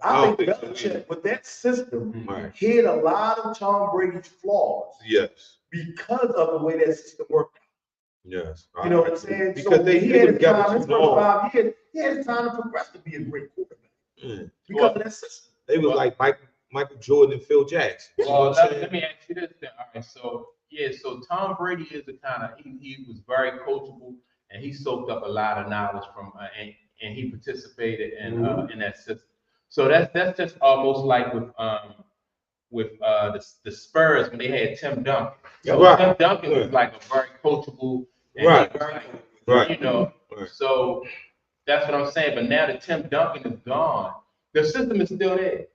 S3: I
S2: don't
S3: think
S2: think so
S3: Belichick, with that system,
S2: Right.
S3: hid a lot of Tom Brady's flaws
S2: Yes.
S3: because of the way that system worked.
S2: Yes.
S3: You know what I'm saying?
S2: Because they
S3: he
S2: were
S3: had his
S2: together
S3: time, his
S2: too
S3: first
S2: long.
S3: 5 years, he had his time to progress to be a great quarterback
S2: Mm.
S3: because of that system.
S2: They was like Michael Jordan and Phil Jackson. You know
S1: Well,
S2: what I'm
S1: let
S2: saying?
S1: me ask you this then. All right, so Tom Brady is the kind of he was very coachable and he soaked up a lot of knowledge from and he participated in that system. So that's just almost like with the Spurs when they had Tim Duncan. So
S2: Right.
S1: Tim Duncan was like a very coachable and
S2: Right.
S1: he was like,
S2: Right. Right.
S1: So that's what I'm saying. But now that Tim Duncan is gone, the system is still there.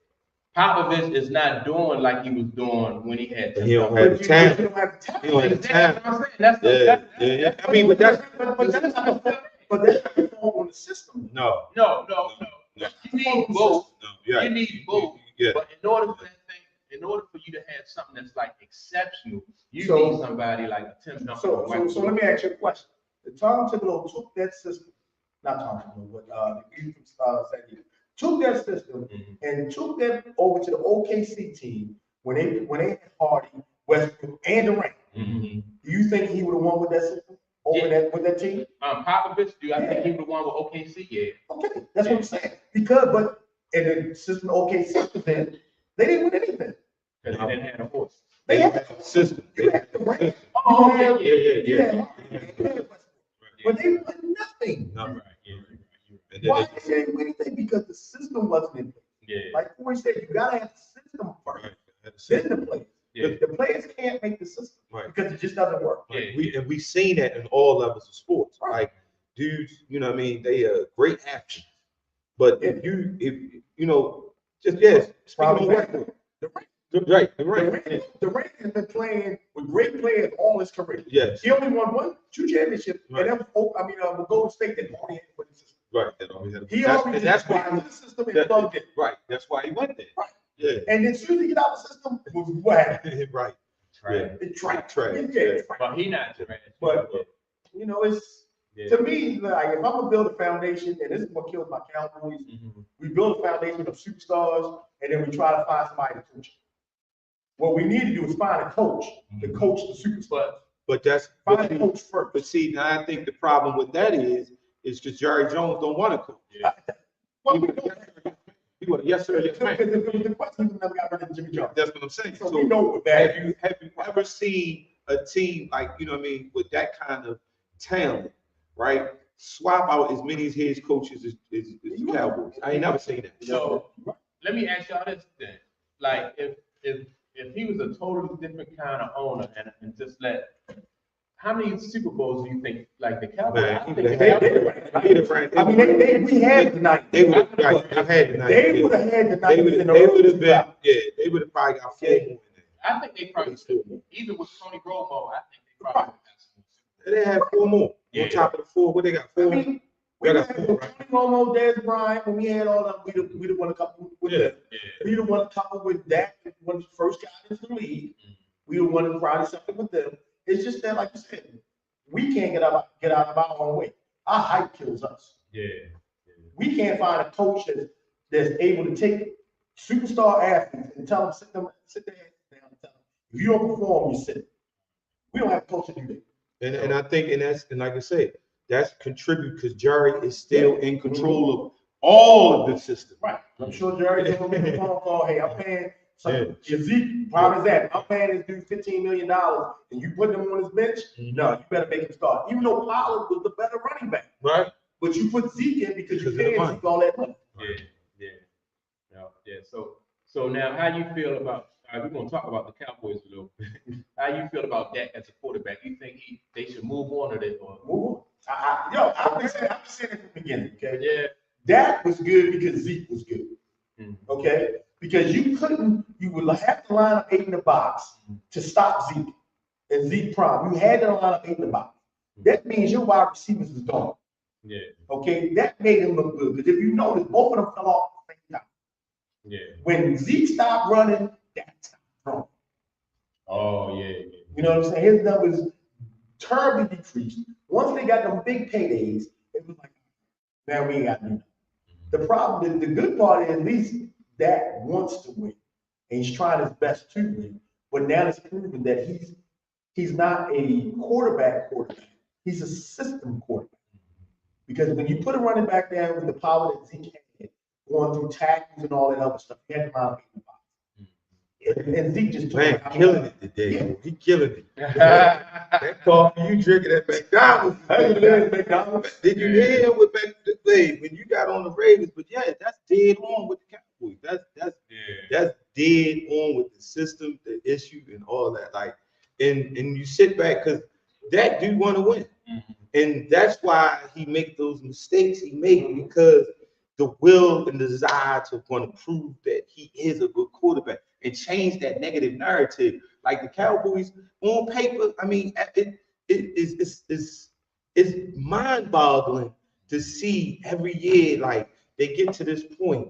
S1: Popovich is not doing like he was doing when he had.
S2: He don't
S1: Duncan.
S2: have the talent.
S3: You don't have the talent.
S2: He don't have the
S1: Exactly
S2: talent.
S1: what I'm saying. That's the-
S2: Yeah.
S1: that's-
S2: Yeah. I mean, but that's
S3: But that's on the system.
S2: no.
S1: No.
S2: No.
S1: You need both.
S2: No. Yeah.
S1: You need both.
S2: Yeah.
S1: But in order for that thing, in order for you to have something that's like exceptional, you
S3: So-
S1: need somebody like a Tim Duncan.
S3: So let me ask you a question. If Tom Thibodeau took that system, not Tom Thibodeau, but the from San Diego, took that system and took that over to the OKC team when they had Hardy, Westbrook, and Durant.
S1: Mhm.
S3: Do you think he would have won with that system over with that team?
S1: Popovich, do I think he would have won with OKC? Yeah.
S3: Okay, that's what I'm saying. But in the system OKC was in, they didn't win anything.
S1: Because they didn't have a horse.
S3: They had
S2: a system.
S3: You had Durant.
S1: Oh,
S3: You had-
S1: yeah.
S3: you had Hardy, you had Westbrook. But they won nothing.
S2: No.
S1: Right. Yeah.
S2: And then
S3: Why did they do anything? Because the system wasn't in place.
S1: Yeah.
S3: Like Corey said, you gotta have the system first,
S2: Right.
S3: then the players.
S1: Yeah.
S3: The players can't make the system
S2: Right.
S3: because it just doesn't work.
S1: Yeah.
S2: We've seen that in all levels of sports.
S3: Right.
S2: Like dudes, what I mean, they are great athletes. But if
S3: Probably
S2: Westbrook.
S3: Durant.
S2: Right.
S3: Durant has been playing with great players all his career.
S2: Yes.
S3: He only won 2 championships,
S2: Right.
S3: and that was with Golden State that already had the system.
S2: Right. That always had a-
S3: He
S2: that's-
S3: already
S2: and that's
S3: just got
S2: why
S3: into the system and plugged in.
S2: right. That's why he went there.
S3: Right.
S2: Yeah.
S3: And then as soon as he get out of the system, what happened?
S2: Right.
S1: Trash.
S3: It trash.
S2: Trash,
S3: Yeah,
S2: yeah.
S3: it's trash.
S1: But he not trash.
S3: But it's
S1: Yeah.
S3: to me, like if I'm gonna build a foundation, and this is what kills my Cowboys,
S1: Mhm.
S3: we build a foundation of superstars, and then we try to find somebody to coach. What we need to do is find a coach to coach the superstars.
S2: But that's
S3: Find a coach first.
S2: But see, now I think the problem with that is because Jerry Jones don't want to coach.
S1: Yeah.
S3: Well, we know that.
S2: He would, yes sir, yes ma'am.
S3: The question is never got rid of Jimmy Jones.
S2: That's what I'm saying.
S3: So we know what that
S2: have you ever seen a team like with that kind of talent, right? Swap out as many as his coaches as the Cowboys. I ain't never seen that.
S1: So let me ask y'all this then. Like if he was a totally different kind of owner and just how many Super Bowls do you think like the Cowboys?
S2: Man,
S1: I
S2: he
S1: think
S2: would
S1: the
S2: have
S1: Cowboys-
S3: I mean, we had the night.
S2: They would have right. I've had the night.
S3: They would have had the night.
S2: They would
S3: in the
S2: have
S3: early
S2: been
S3: 2000s.
S2: they would have probably got 4 more in
S1: I think they probably even with Tony Romo, I think they probably would have some.
S2: there. They had 4 more
S1: Yeah.
S2: on top of the 4. What they got?
S3: I
S2: 4.
S3: mean, we
S2: They
S3: had
S2: got
S3: Tony
S2: 4, right?
S3: Romo, Dez Bryant, when we had all of them, we'd have won a couple with them.
S1: Yeah.
S3: We'd have won a couple with Dak, one of the first guys in the league. We'd have won probably something with them. it's just that, like you said, we can't get out of our own way. Our hype kills us.
S1: Yeah.
S3: We can't find a coach that's able to take superstar athletes and tell them sit their heads down and tell them, if you don't perform, you sit. We don't have a coach to do that.
S2: And I think, and like I said, that's contribute because Jerry is still in control of all of the system.
S3: Right. I'm sure Jerry's gonna make a phone call. Hey, I'm paying Zeke, prime example. I'm paying this dude $15 million, and you put him on his bench. No, you better make him start. Even though Pollard was the better running back,
S2: right?
S3: But you put Zeke in because you paid Zeke all that money.
S1: Yeah. So now, how you feel about? We're gonna talk about the Cowboys a little bit. How you feel about Dak as a quarterback? You think they should move on or
S3: move on? I've been saying it from the beginning. Okay.
S1: Yeah.
S3: Dak was good because Zeke was good. Okay. Because you would have to line up 8 in the box to stop Zeke and Zeke prime. You had to line up 8 in the box. That means your wide receivers is gone.
S1: Yeah.
S3: Okay. That made him look good because if you notice, both of them fell off at the same time.
S1: Yeah.
S3: When Zeke stopped running, Dak stopped throwing.
S1: Oh yeah.
S3: You know what I'm saying? His numbers terribly decreased. Once they got them big paydays, it was like, man, we ain't got to do nothing. The problem, the good part is at least Dak wants to win. And he's trying his best to win. But now it's proven that he's not a quarterback. He's a system quarterback. Because when you put a running back down with the power that Zeke had, going through tackles and all that other stuff, he had to line up in the box. And Zeke just
S2: killing it today. Yeah. He killing it. That coffee you drinking at McDonald's. Did you hear him with when you got on the Ravens? But yeah, that's dead on with the Cowboys. That's dead on with the system, the issue, and all that. Like, and you sit back because that dude want to win, and that's why he make those mistakes he make because the will and the desire to want to prove that he is a good quarterback and change that negative narrative. Like the Cowboys on paper, I mean, it's mind-boggling to see every year, like they get to this point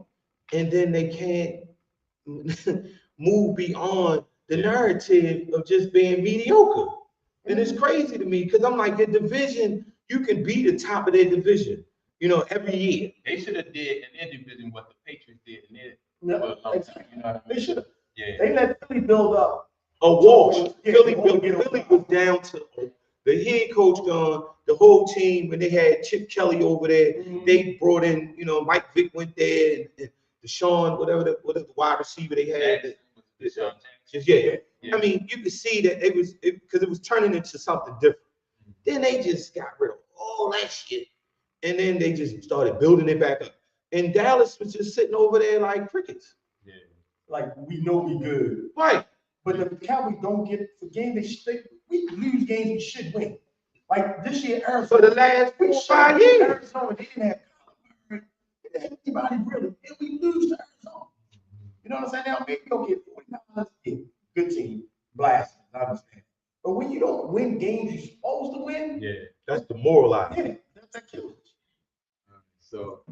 S2: and then they can't move beyond the narrative of just being mediocre. And it's crazy to me because I'm like, the division, you can be the top of their division. You know, every year.
S1: They should have did in their division what the Patriots did in their.
S3: Exactly.
S1: You know what I mean?
S3: They should have.
S1: Yeah.
S3: They let Philly build up
S2: a wall. Philly was down to the head coach gone, the whole team. When they had Chip Kelly over there, they brought in, Mike Vick went there and Deshaun, whatever the wide receiver they had. Yeah. I mean, you could see that because it was turning into something different. Then they just got rid of all that shit. And then they just started building it back up. And Dallas was just sitting over there like crickets.
S3: Yeah. Like, we know we good.
S2: Right.
S3: But the Cowboys don't get the game. We lose games we should win. Like this year, Arizona.
S2: For the last 4 or 5 years.
S3: Arizona, they didn't have anybody really. And we lose to Arizona. You know what I'm saying? Now, maybe you'll get $40. Yeah, good team. Blast. I understand. But when you don't win games you're supposed to win.
S1: Yeah.
S2: That's demoralizing.
S3: Yeah. That kills.
S1: So,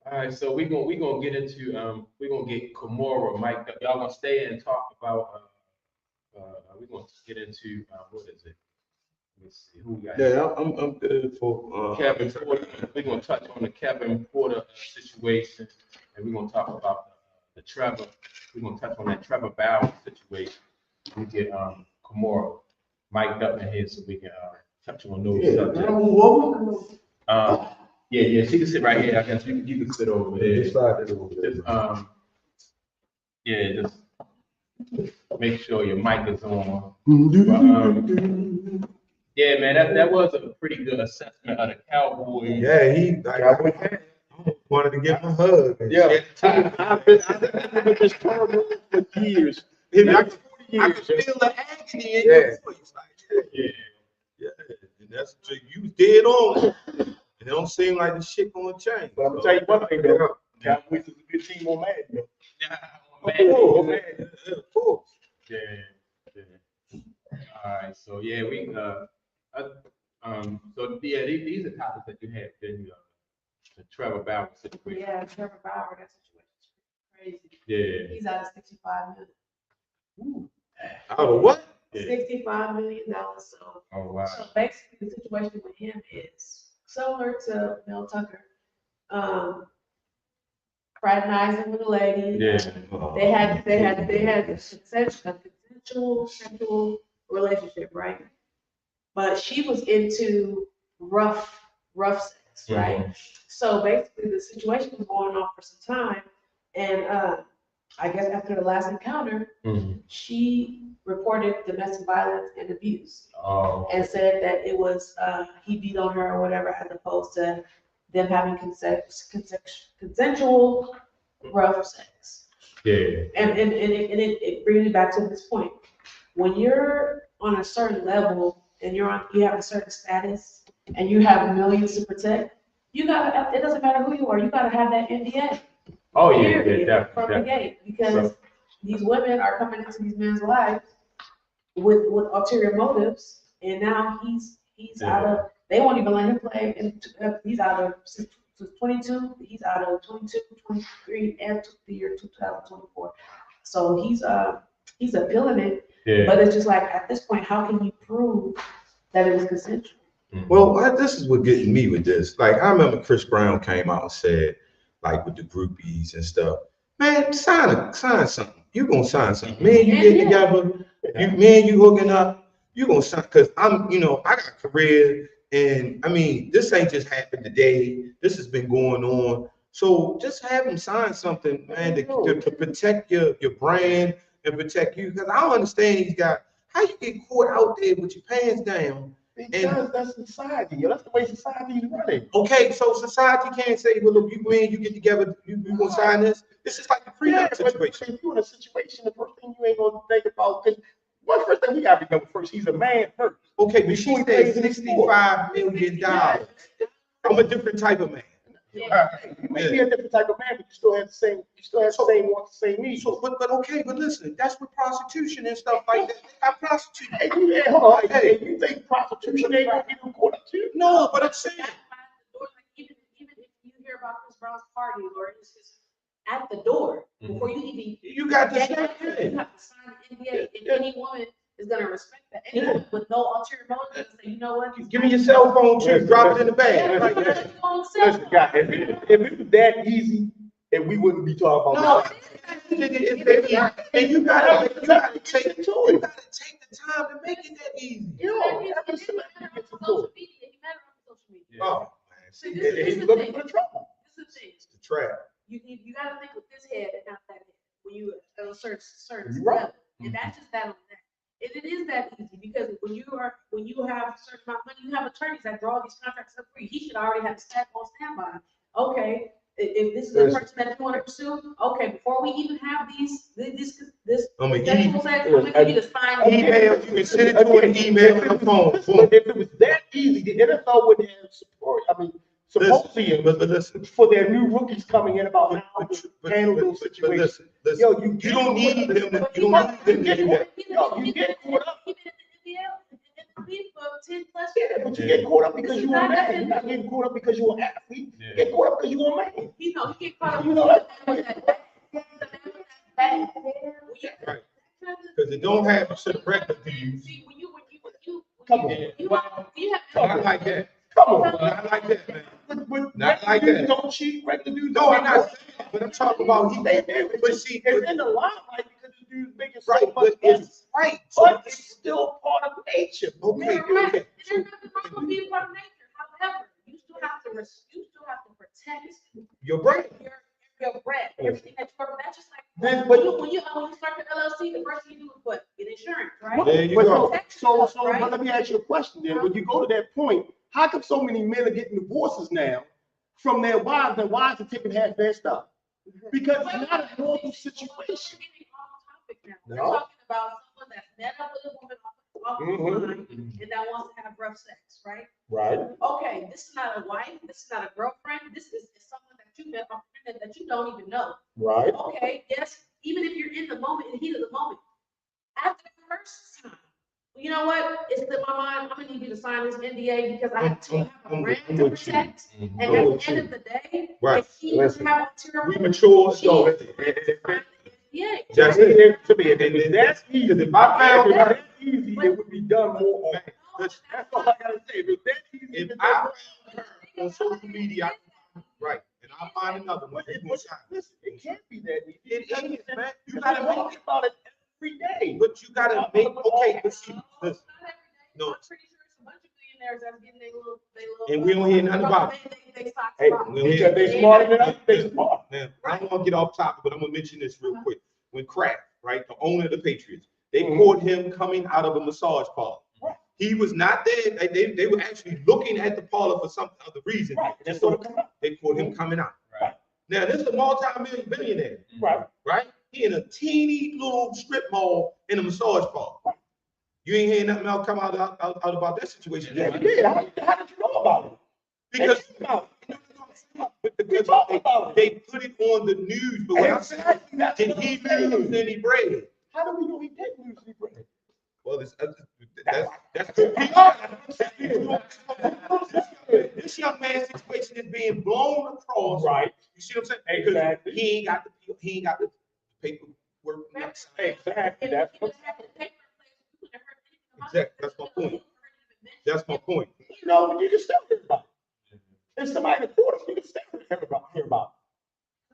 S1: all right. So we're gonna get into we're gonna get Kimura mic'd up. Y'all gonna stay and talk about we're gonna get into what is it? Let's see who we got.
S2: Yeah, I'm good for
S1: Kevin Porter. We're gonna touch on the Kevin Porter situation, and we're gonna talk about the Trevor. We're gonna touch on that Trevor Bauer situation. We get Kimura mic'd up in here so we can touch on those subjects. Yeah, she can sit right here. I guess you can sit over there. Just make sure your mic is on. But, yeah, man, that was a pretty good assessment of the Cowboys.
S2: Yeah, I wanted to give him a hug.
S3: Yeah, I've been with this turmoil for years.
S2: I could feel the agony in your voice. Yeah. And that's you was dead on. It don't seem like the shit gonna change.
S3: But I'm gonna tell you one thing, though. Cowboys is a good team on Madden, though.
S1: Yeah, of course. Yeah. All right, so yeah, these are topics that you had in the Trevor Bauer situation.
S4: Yeah, Trevor Bauer, that situation is crazy.
S1: Yeah.
S4: He's out of $65 million.
S2: Out of what?
S4: $65 million. So,
S1: Oh, wow.
S4: so basically, the situation with him is similar to Mel Tucker. Fraternizing with a lady.
S1: Yeah.
S4: They had a consensual sexual relationship, right? But she was into rough sex, right? So basically, the situation was going on for some time, and I guess after the last encounter, she reported domestic violence and abuse, and said that it was he beat on her or whatever, as opposed to them having consensual rough sex.
S1: Yeah.
S4: And it brings me back to this point. When you're on a certain level and you have a certain status and you have millions to protect, it doesn't matter who you are, you gotta have that NDA.
S1: Oh yeah,
S4: Period,
S1: definitely.
S4: from the gate, because these women are coming into these men's lives with ulterior motives, and now he's out of. They won't even let him play, and he's out of 22. He's out of 22, 23, and the year 2024. So he's appealing it, but it's just like at this point, how can you prove that it was consensual?
S2: Well, this is what getting me with this. Like, I remember Chris Brown came out and said, like, with the groupies and stuff, man, sign something. You gonna sign something. Me and you get together, me and you hooking up, you gonna sign, because I got a career, and I mean, this ain't just happened today. This has been going on. So just have him sign something, man, to protect your brand and protect you. Because I don't understand these guys. How you get caught out there with your pants down?
S3: Because that's society. That's the way society is running.
S2: Okay, so society can't say, well, look, you get together, you gonna sign this. This is like the prenup situation.
S3: If you're in a situation, the first thing you ain't gonna think about, because one first thing we gotta remember first, he's a man first.
S2: Okay, but she said $65 million. I'm a different type of man.
S3: You may be a different type of man, but you still have the same wants, the same needs.
S2: So, but listen, that's what prostitution and stuff like that. I prostitute.
S3: Hey, hold on. Hey, you think prostitution ain't gonna get you caught up too?
S2: No, but I'm saying.
S4: Even if you hear about Chris Brown's party, or it's just at the door before you even
S2: You got to
S4: you have to sign an NDA, and any woman is gonna respect that. Any woman with no ulterior motive say, you know what?
S2: Give me your cell phone too. Drop it in the bag.
S3: Listen, guys, if it was that easy, and we wouldn't be talking about
S2: And you gotta take the time to make it that easy. Oh, man.
S4: See, this is the thing. This is the thing.
S2: It's the trap.
S4: You gotta think with this head and not that head when you at a certain
S3: Right.
S4: level, and that's just that on that. And it is that easy, because when you have a certain amount of money, you have attorneys that draw these contracts up for you. He should already have a staff on standby. Okay, if this is the person that you want to pursue, okay, before we even have this sexual sex, I'm gonna give you the sign.
S2: Email, you can send it to an email on the phone. Boom.
S3: If it was that easy, the NFL wouldn't have support. I mean, supposedly,
S2: but listen,
S3: for their new rookies coming in about how to handle those situations.
S2: Listen,
S3: Yo,
S2: you don't need them to do that.
S3: Yo, you get caught up.
S4: Even in the NFL, for 10 plus
S3: Yeah,
S4: years.
S3: but you get caught up because you're a man. You're not getting caught up because you're an athlete. You get caught up because you're a man.
S4: You get caught up.
S3: You know that.
S2: Right. Because it don't happen to the regular dudes.
S4: See, when you
S3: Come on.
S4: you have
S2: Not like that.
S3: Come on.
S2: Not like that, man.
S3: But
S2: Not like
S3: dudes
S2: that.
S3: don't cheat. Regular dudes
S2: No,
S3: don't.
S2: I'm not saying that, but I'm talking about but see,
S3: It's in the limelight because the dude's making so
S2: right,
S3: much
S2: but
S3: money.
S2: it's right.
S3: But it's still part of nature.
S2: Okay,
S4: Correct.
S2: okay.
S4: There's nothing wrong with being part of nature. However, you still have to protect
S2: Your brain.
S4: your brand, everything that you're. That's just like
S3: Then,
S4: when
S3: but
S4: you start the LLC, the first thing you do is what? Get insurance, right?
S2: There you
S3: but
S2: go.
S3: but let me ask you a question then. When you go to that point, how come so many men are getting divorces now from their wives? Their wives are taking half their stuff because it's not a normal situation.
S4: We're getting off topic now.
S3: No.
S4: We're talking about someone that's met up with a woman off the line and that wants to have rough sex, right?
S3: Right.
S4: Okay, this is not a wife, this is not a girlfriend, this is someone that you met off the internet that you don't even know.
S3: Right.
S4: Okay, yes, even if you're in the moment, in the heat of the moment, after the first time, you know what? It's in my mind, I'm gonna need you to sign this NDA because I have a brand to protect. And at the end of the day,
S2: Right.
S4: if she doesn't have a
S2: We mature. So
S4: yeah.
S2: that's it to me. If that's easy, if I found out,
S3: easy, it would be done more often. That's all I gotta say. If it's that easy,
S2: If
S3: it's
S2: I
S3: done
S2: found her on social media, right, and I find another one, you gonna sign.
S3: listen, it can't be that easy.
S2: It is, man. You
S3: You
S2: gotta
S3: gotta
S2: make
S3: talk
S2: it,
S3: about it every day.
S2: but you gotta make, okay, but see, listen. No.
S4: I'm pretty sure it's a bunch of millionaires that's getting their little.
S2: And we don't hear nothing about it.
S4: They stocks
S3: Hey,
S4: drop.
S2: we don't
S3: because
S2: hear-
S3: they smarter than us, they smart.
S2: Now, I don't want to get off topic, but I'm gonna mention this real quick. When Kraft, right, the owner of the Patriots, they caught him coming out of a massage parlor. He was not there. They were actually looking at the parlor for some other reason.
S3: Right.
S2: And so they caught him coming out.
S1: Right.
S2: Now, this is a multi-million billionaire,
S3: Right.
S2: right? He in a teeny little strip mall in a massage parlor. You ain't hearing nothing else come out about that situation.
S3: Yeah, you did. How did you know about it?
S2: Because they put it on the news. But what I'm saying, did he lose any bread?
S3: How do we know he didn't lose any bread?
S2: Well, that's good PR. This young man's situation is being blown across.
S3: Right.
S2: You see what I'm saying? Because
S3: Exactly.
S2: he ain't got the paperwork.
S3: Exactly. That's what
S2: Exactly. That's my point. That's my point.
S3: you know, you can still hear about it. If somebody reports, you can still hear about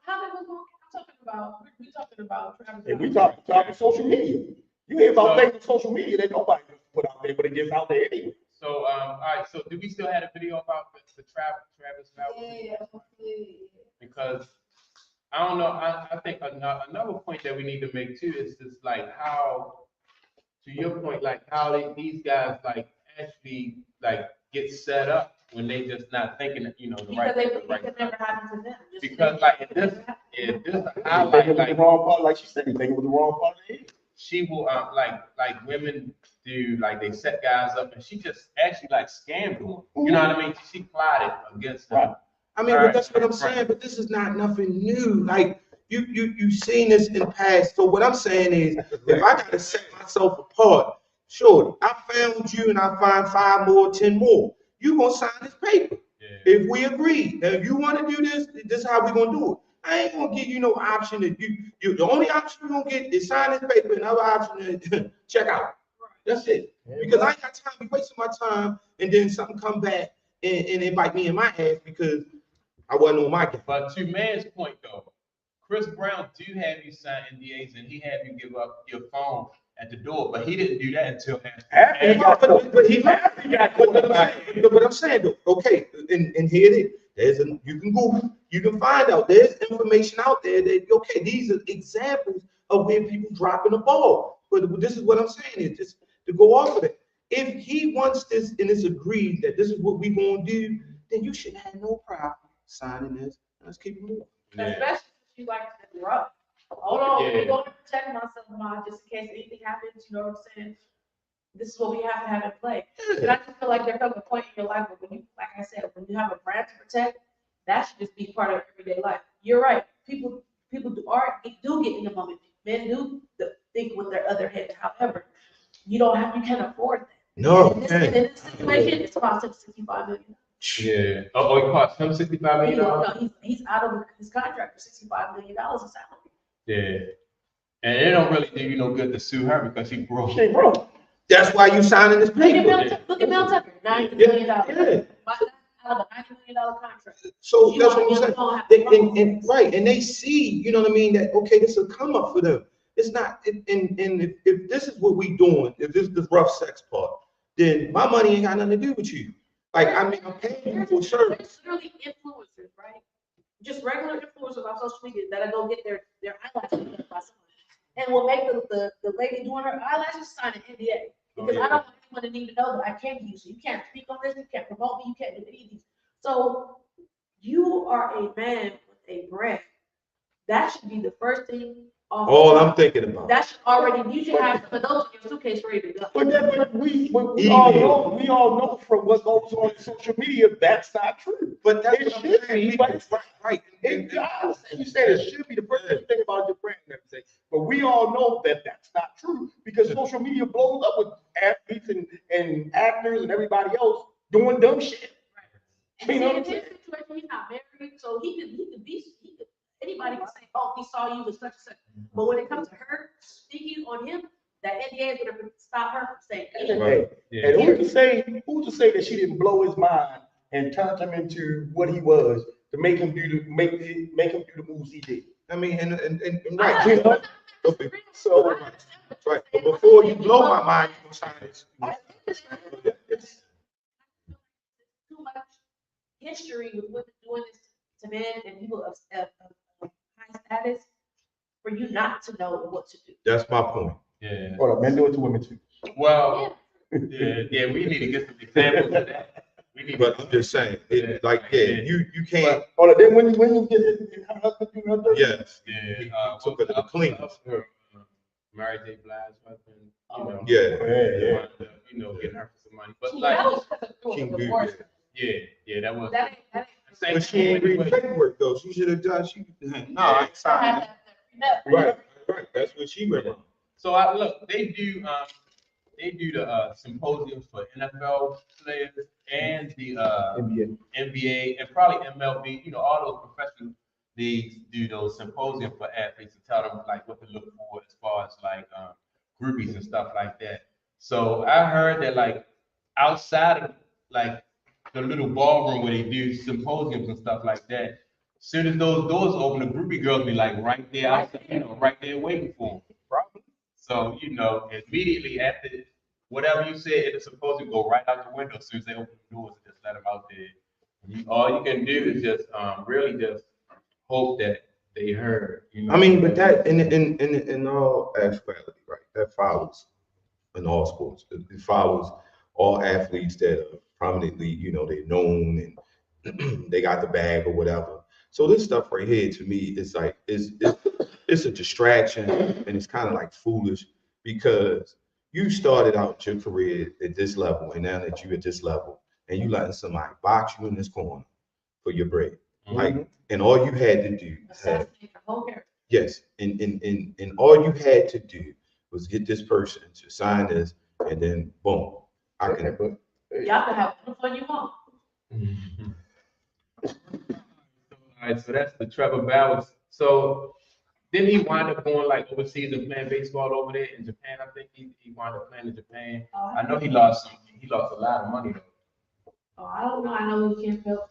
S4: How they was going, I'm talking about, we talking about Travis.
S3: it. And we talking social media. You hear about things on social media that nobody put out there, but it gets out there anyway.
S1: So, all right, so do we still have a video about the Travis Bauer?
S4: Yeah.
S1: Because I don't know, I think another point that we need to make too is just like how, to your point, like how these guys like actually like get set up when they just not thinking, you know, the
S4: Because
S1: right
S4: they,
S1: thing, the
S4: it
S1: right
S4: could
S1: time.
S4: never happen to them. Just
S1: Because like if this
S3: They
S1: highlight,
S3: think it was the
S1: like
S3: wrong part, like she said, they think it was the wrong part of the head.
S1: she will like women do, like they set guys up and she just actually like scammed them. You know what I mean? She plotted against them.
S3: Right.
S2: I mean, but that's what I'm saying. But this is not nothing new. Like you've seen this in the past. So what I'm saying is, if I gotta set myself apart, sure, I found you and I find 5 more, 10 more. You gonna sign this paper?
S1: Yeah.
S2: If we agree, now if you want to do this, this is how we gonna do it. I ain't gonna give you no option that you the only option you're gonna get is sign this paper, and the other option is check out. That's it. Because I ain't got time to be wasting my time and then something come back and invite me in my ass because I wasn't on my game.
S1: But to man's point though, Chris Brown do have you sign NDAs and he have you give up your phone at the door, but he didn't do that until
S3: After he got caught.
S2: But he
S3: After he got caught.
S2: But I'm saying though, okay, and here it is. You can Google, you can find out. There's information out there that okay, these are examples of where people dropping the ball. But this is what I'm saying is just to go off of it. If he wants this and it's agreed that this is what we gonna do, then you should have no problem signing this. Let's keep it moving.
S4: Especially if you like to grow. Hold on, we're going to protect myself, Ma, just in case anything happens, you know what I'm saying? This is what we have to have in play. And I just feel like there comes a point in your life where when you, like I said, when you have a brand to protect, that should just be part of everyday life. You're right. People do get in the moment. Men do think with their other head. However, you can't afford that.
S2: No,
S4: And in this situation, it's about $65 million.
S1: Yeah. Oh, it cost him $65 million?
S4: No, he's out of his contract for $65 million in salary.
S1: Yeah. And it don't really do you no good to sue her because she broke.
S3: She broke.
S2: That's why you signing this paper.
S4: Look at Mel Tucker, $90 million.
S2: Yeah.
S4: Out of a $90 million contract.
S2: So
S4: She
S2: that's
S4: wanna
S2: what
S4: be
S2: I'm
S4: on the
S2: saying.
S4: phone,
S2: And right, and they see, you know what I mean, that okay, this will come up for them. It's not, and if this is what we doing, if this is the rough sex part, then my money ain't got nothing to do with you. Like, I mean, I'm paying you for service.
S4: There's literally influencers, right? Just regular influencers on social media that'll go get their eyelashes done by someone. And will make the lady doing her eyelashes sign an NDA. Because I don't want anyone to need to know that I can't use you. You can't speak on this, you can't promote me, you can't do any of these. So you are a man with a brand. That should be the first thing off.
S2: All I'm thinking about.
S4: That should already, you should have some of those in your suitcase ready to go.
S3: But we all know from what goes on in social media, that's not true.
S2: But that's
S3: It
S2: what I'm
S3: should
S2: saying.
S3: be, but it's
S2: Right.
S3: I understand you said it should be the first thing about your brand and everything, but we all know that that's not true because social media blows up with athletes and actors and everybody else doing dumb shit.
S4: And see, in his situation, he's not married, so he could anybody can say, oh, we saw you with such and such. But when it comes to her speaking on him, that NDA is gonna stop her from
S3: Hey,
S1: Yeah.
S3: and who's to say that she didn't blow his mind and turn him into what he was to make him do the moves he did?
S2: I mean, and right.
S3: You know? So
S2: Right. But before you blow my mind, you gonna sign this.
S4: Too much history with women doing this to men and people of high status for you not to know what to do.
S2: That's my point.
S1: Yeah.
S3: hold up, men do it to women too.
S1: Well, yeah, we need to get some examples of that. We need
S2: But
S1: to,
S2: I'm just saying, you can't.
S3: Hold up, then when you get her husband, you know,
S2: Yes.
S1: yeah,
S2: He
S1: what
S2: took
S1: was
S2: her to the cleaners.
S1: Mary J. Blige's husband, you know.
S2: Yeah.
S1: Wanted to, you know, getting her for some money. But
S4: That
S1: like,
S4: was
S2: King
S4: the
S2: Boo,
S4: divorce.
S1: yeah, that was.
S4: That ain't.
S1: Same
S2: But she ain't reading
S1: thing.
S2: paperwork though. She should have done. No, I ain't
S4: I
S2: signed
S4: had
S2: it.
S4: that.
S2: Right. That's what she went on.
S1: So look, they do the symposiums for NFL players and the NBA and probably MLB. You know, all those professional leagues do those symposiums for athletes to tell them like what to look for as far as like groupies and stuff like that. So I heard that like outside of like the little ballroom where they do symposiums and stuff like that, soon as those doors open, the groupie girls be like right there outside, you know, right there waiting for them. So, you know, immediately after whatever you said, it's supposed to go right out the window as soon as they open the doors and just let them out there. All you can do is just really just hope that they heard. You know?
S2: I mean, but that in all actuality, right? That follows in all sports. It follows all athletes that are prominently, you know, they're known and they got the bag or whatever. So this stuff right here to me is like it's a distraction and it's kind of like foolish because you started out your career at this level and now that you're at this level and you letting somebody box you in this corner for your bread. Like, and all you had to do yes, and all you had to do was get this person to sign this and then boom. I can
S4: Y'all can have the fun you want.
S1: All right, so that's the Trevor Bauer. So didn't he wind up going like overseas and playing baseball over there in Japan? I think he wound up playing in Japan. I know he lost a lot of money though.
S4: Oh, I don't know. I know we can't help.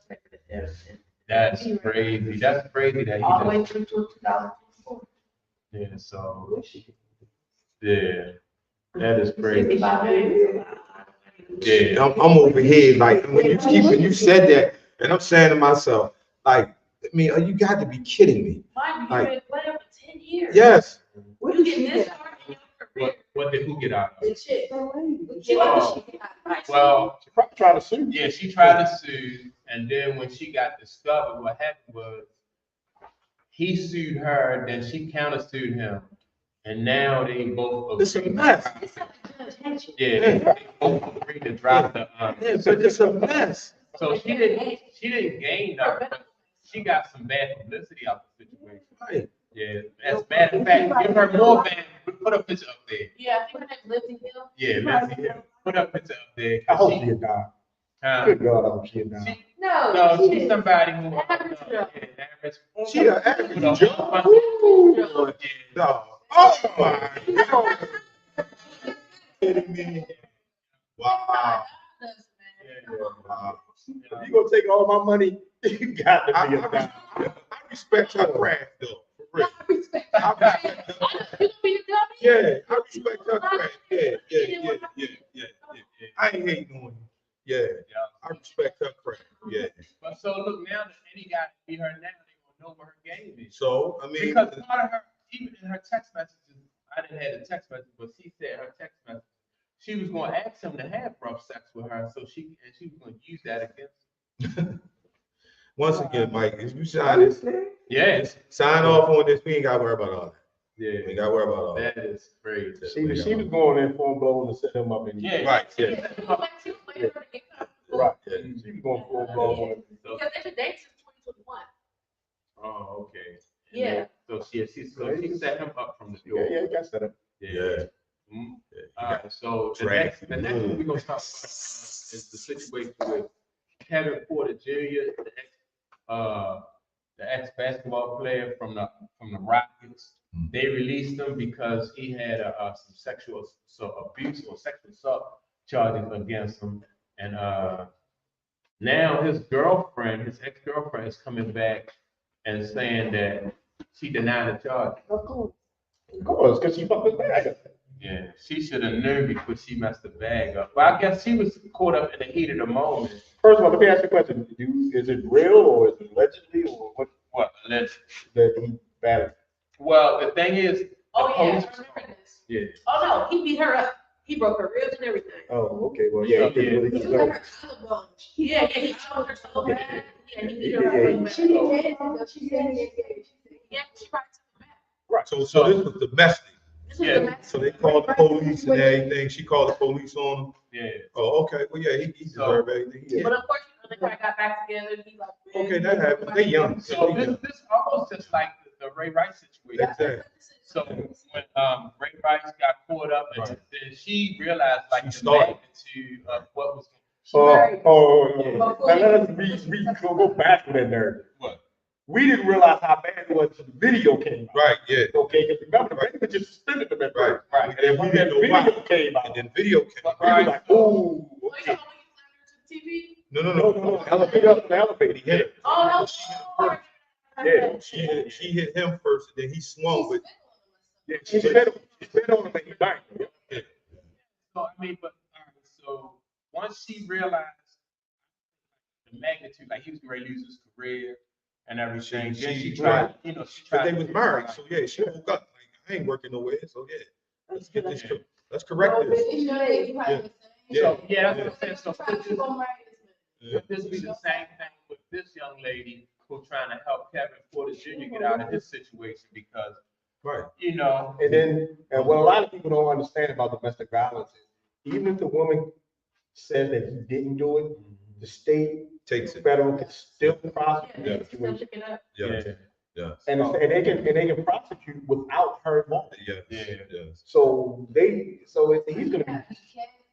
S1: That's crazy. That's crazy that
S4: All the
S1: he
S4: way
S1: just,
S4: through to 2024.
S1: yeah, so yeah, that is crazy.
S4: 65 days.
S1: Yeah.
S2: I'm over here like when you said that and I'm saying to myself, like, I mean, you got to be kidding me.
S4: Mind you,
S2: Like,
S4: you've been playing for 10 years.
S2: Yes.
S4: You get this far in your career.
S1: What did who get out of it?
S4: The chick.
S1: Well,
S3: She probably trying to sue.
S1: yeah, she tried to sue, and then when she got discovered, what happened was he sued her, then she countersued him, and now they both
S2: It's a mess.
S1: Yeah, they both agreed to drop the
S2: Yeah, but it's a mess.
S1: So she didn't gain nothing, but she got some bad publicity out the situation.
S2: Right.
S1: Yeah, that's bad. In fact, give her more bad. Put a picture up there.
S4: Yeah, I think her name's Lindsay Hill.
S1: Yeah, Lindsay Hill. Put a picture up there.
S3: I hope she had died. Good God, I hope she had died.
S1: No, she's somebody who average.
S2: She an average Joe.
S1: Yeah.
S2: No. Oh my God. Kidding me? Wow. Wow.
S3: If you gonna take all my money, you got to be a guy.
S2: I respect her craft though. For real.
S4: You gonna be a dummy?
S2: Yeah, I respect her craft. Yeah. I ain't hating on you. Yeah, I respect her craft. Yeah.
S1: But so look now, that any guy see her now, they gonna know what her game is.
S2: So I mean,
S1: Because part of her, even in her text messages, I didn't have the text message, but she said her text message, she was gonna ask him to have rough sex with her, so she was gonna use that against him.
S2: once again, Mike, if you sign this,
S1: Yes.
S2: sign off on this, we ain't gotta worry about all that. We
S1: Yeah.
S2: ain't gotta worry about all that.
S1: That is crazy.
S3: She was going in full blown to set him up.
S1: Yeah.
S2: Right. Yeah.
S3: Right.
S2: Yeah.
S3: She was going full blown on him.
S1: So,
S4: Because they've been dating since 2021.
S1: oh, okay.
S4: Yeah.
S1: So she set him up from the door.
S3: Yeah, you got set up.
S1: Yeah.
S2: Yeah,
S1: Mhm.
S2: you
S1: All
S2: got
S1: right, so
S2: drag
S1: the next one we're gonna talk about is the situation with Kevin Porter Jr., the ex-basketball player from the Rockets. They released him because he had some sexual abuse or sexual assault charges against him. And now his girlfriend, his ex-girlfriend, is coming back and saying that she denied the charge.
S3: Of course, because she fucked his bag up.
S1: Yeah, she should have known before she messed the bag up. But I guess she was caught up in the heat of the moment.
S3: First of all, let me ask you a question. Is it real or is it allegedly or what?
S1: What? Alleged.
S3: That he battered?
S1: Well, the thing is, the
S4: Oh, yeah, I
S1: police-
S4: remember this.
S1: yeah.
S4: Oh, no, he beat her up. He broke her ribs and everything.
S3: Oh, okay. Well, yeah, he didn't really
S4: He
S3: deserve
S4: got
S3: it.
S4: her collarbone. Yeah, he choked her so bad. Yeah, he beat her
S3: Yeah,
S4: up really
S3: yeah.
S4: bad.
S5: She didn't get it, though. She said he didn't get it.
S4: Yeah, she probably took him back.
S3: Right.
S2: So this was domestic.
S4: This was
S1: Yeah.
S4: domestic.
S2: So they called the police and everything. She called the police on him.
S1: Yeah.
S2: Oh, okay. Well, yeah, he deserved everything.
S3: Yeah.
S4: But unfortunately, they probably got back together. He like, man,
S2: Okay, that happened. They young.
S1: So this almost just like the Ray Rice situation.
S2: Exactly.
S1: So when Ray Rice got caught up, and
S2: Right.
S1: then she realized like
S2: She
S1: the
S2: started.
S1: magnitude of what was
S3: Now let us go back to that narrative.
S1: what.
S3: We didn't realize how bad it was until the video came out.
S2: Right, yeah.
S3: Okay, because remember, the baby just suspended them at first.
S2: Right.
S3: And then when that
S2: didn't know why.
S3: video came out,
S2: And then video came.
S1: But
S3: we was like, oh,
S4: Oh, you
S3: okay.
S4: talking about when you
S2: No,
S3: No, elevator up the elevator.
S2: He hit her.
S4: Oh,
S2: She
S4: no.
S2: hit her.
S3: Yeah,
S2: She hit him first, and then he swung with.
S3: yeah, she spit on him and he banged him.
S1: So I mean, but so once she realized the magnitude, like he was going to lose his career and everything, then she tried, she
S2: But
S1: tried.
S2: they was married, so yeah, she woke up like I ain't working nowhere, so yeah. Let's get this. Let's correct this.
S1: So, yeah, that's what I'm saying. So
S2: Yeah.
S1: could this be the same thing with this young lady who's trying to help Kevin Porter Jr. get out of his situation because,
S2: Right.
S3: And what a lot of people don't understand about domestic violence is even if the woman says that he didn't do it, the state,
S2: Takes it.
S3: federal can still prosecute
S2: Yeah.
S3: the situation.
S2: Yes. Yes.
S3: And they can prosecute without her involvement.
S2: Yes.
S1: Yeah.
S2: Yes.
S3: So he's gonna be,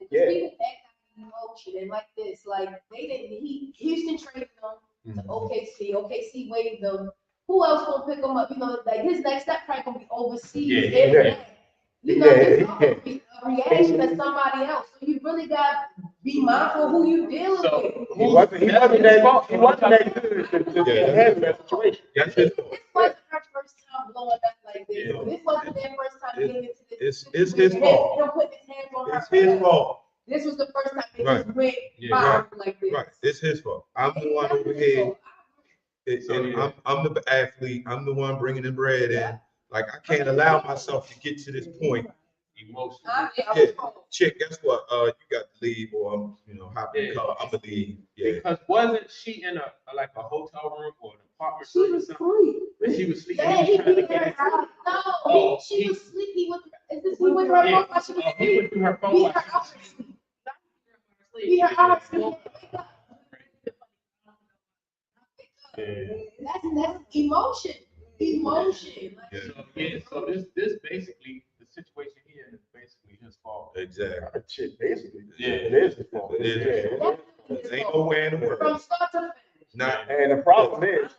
S3: yeah.
S5: Even that kind of emotion and like this, like they didn't. Houston traded them to OKC. OKC waived them. Who else gonna pick him up? You know, like his next step probably gonna be overseas.
S1: Yeah.
S5: Every day. You know, it's
S3: Yeah.
S5: gonna be a reaction to somebody else. So you really got to be mindful of who you dealing
S1: So
S5: with.
S3: He wasn't that good to handle that situation.
S2: That's his
S5: This
S2: fault.
S5: wasn't her first time blowing up like this.
S1: Yeah.
S5: This wasn't their first time getting into this.
S2: It's his fault.
S5: Him putting his hands on her.
S2: It's his fault.
S5: This was the first time they
S2: Right.
S5: just went
S1: Yeah.
S5: viral like this.
S2: Right. It's his fault. I'm the one over here. And I'm the athlete. I'm the one bringing the bread in. Like I can't allow myself to get to this point.
S1: Emotional.
S2: Yeah. Chick, guess what? You got to leave, or I'm, hopping in the car. I'm gonna leave. Yeah.
S1: Because wasn't she in a hotel room or an apartment?
S5: She
S1: or
S5: was
S1: something?
S5: asleep.
S1: And she was sleeping.
S5: Yeah,
S1: He
S5: he
S1: was trying to
S5: beat
S1: get
S5: her
S1: into
S5: out.
S1: Oh,
S5: No, she
S1: he-
S5: was sleeping with. Is this he with her
S1: Yeah.
S5: while she was
S1: Oh, he
S5: asleep?
S1: went through her phone
S5: Beat
S1: while
S5: her
S1: she
S5: out.
S1: was asleep.
S5: Beat her out.
S1: Yeah.
S5: That's emotion. Emotion. Like,
S2: Yeah.
S1: So, yeah, so this basically, the situation here is basically his fault.
S2: Exactly.
S3: Shit, basically.
S1: Yeah.
S3: It is his fault.
S2: It is.
S3: Yeah.
S2: There ain't nowhere in the
S5: From
S2: world.
S5: start to finish.
S2: Not.
S3: And the problem is,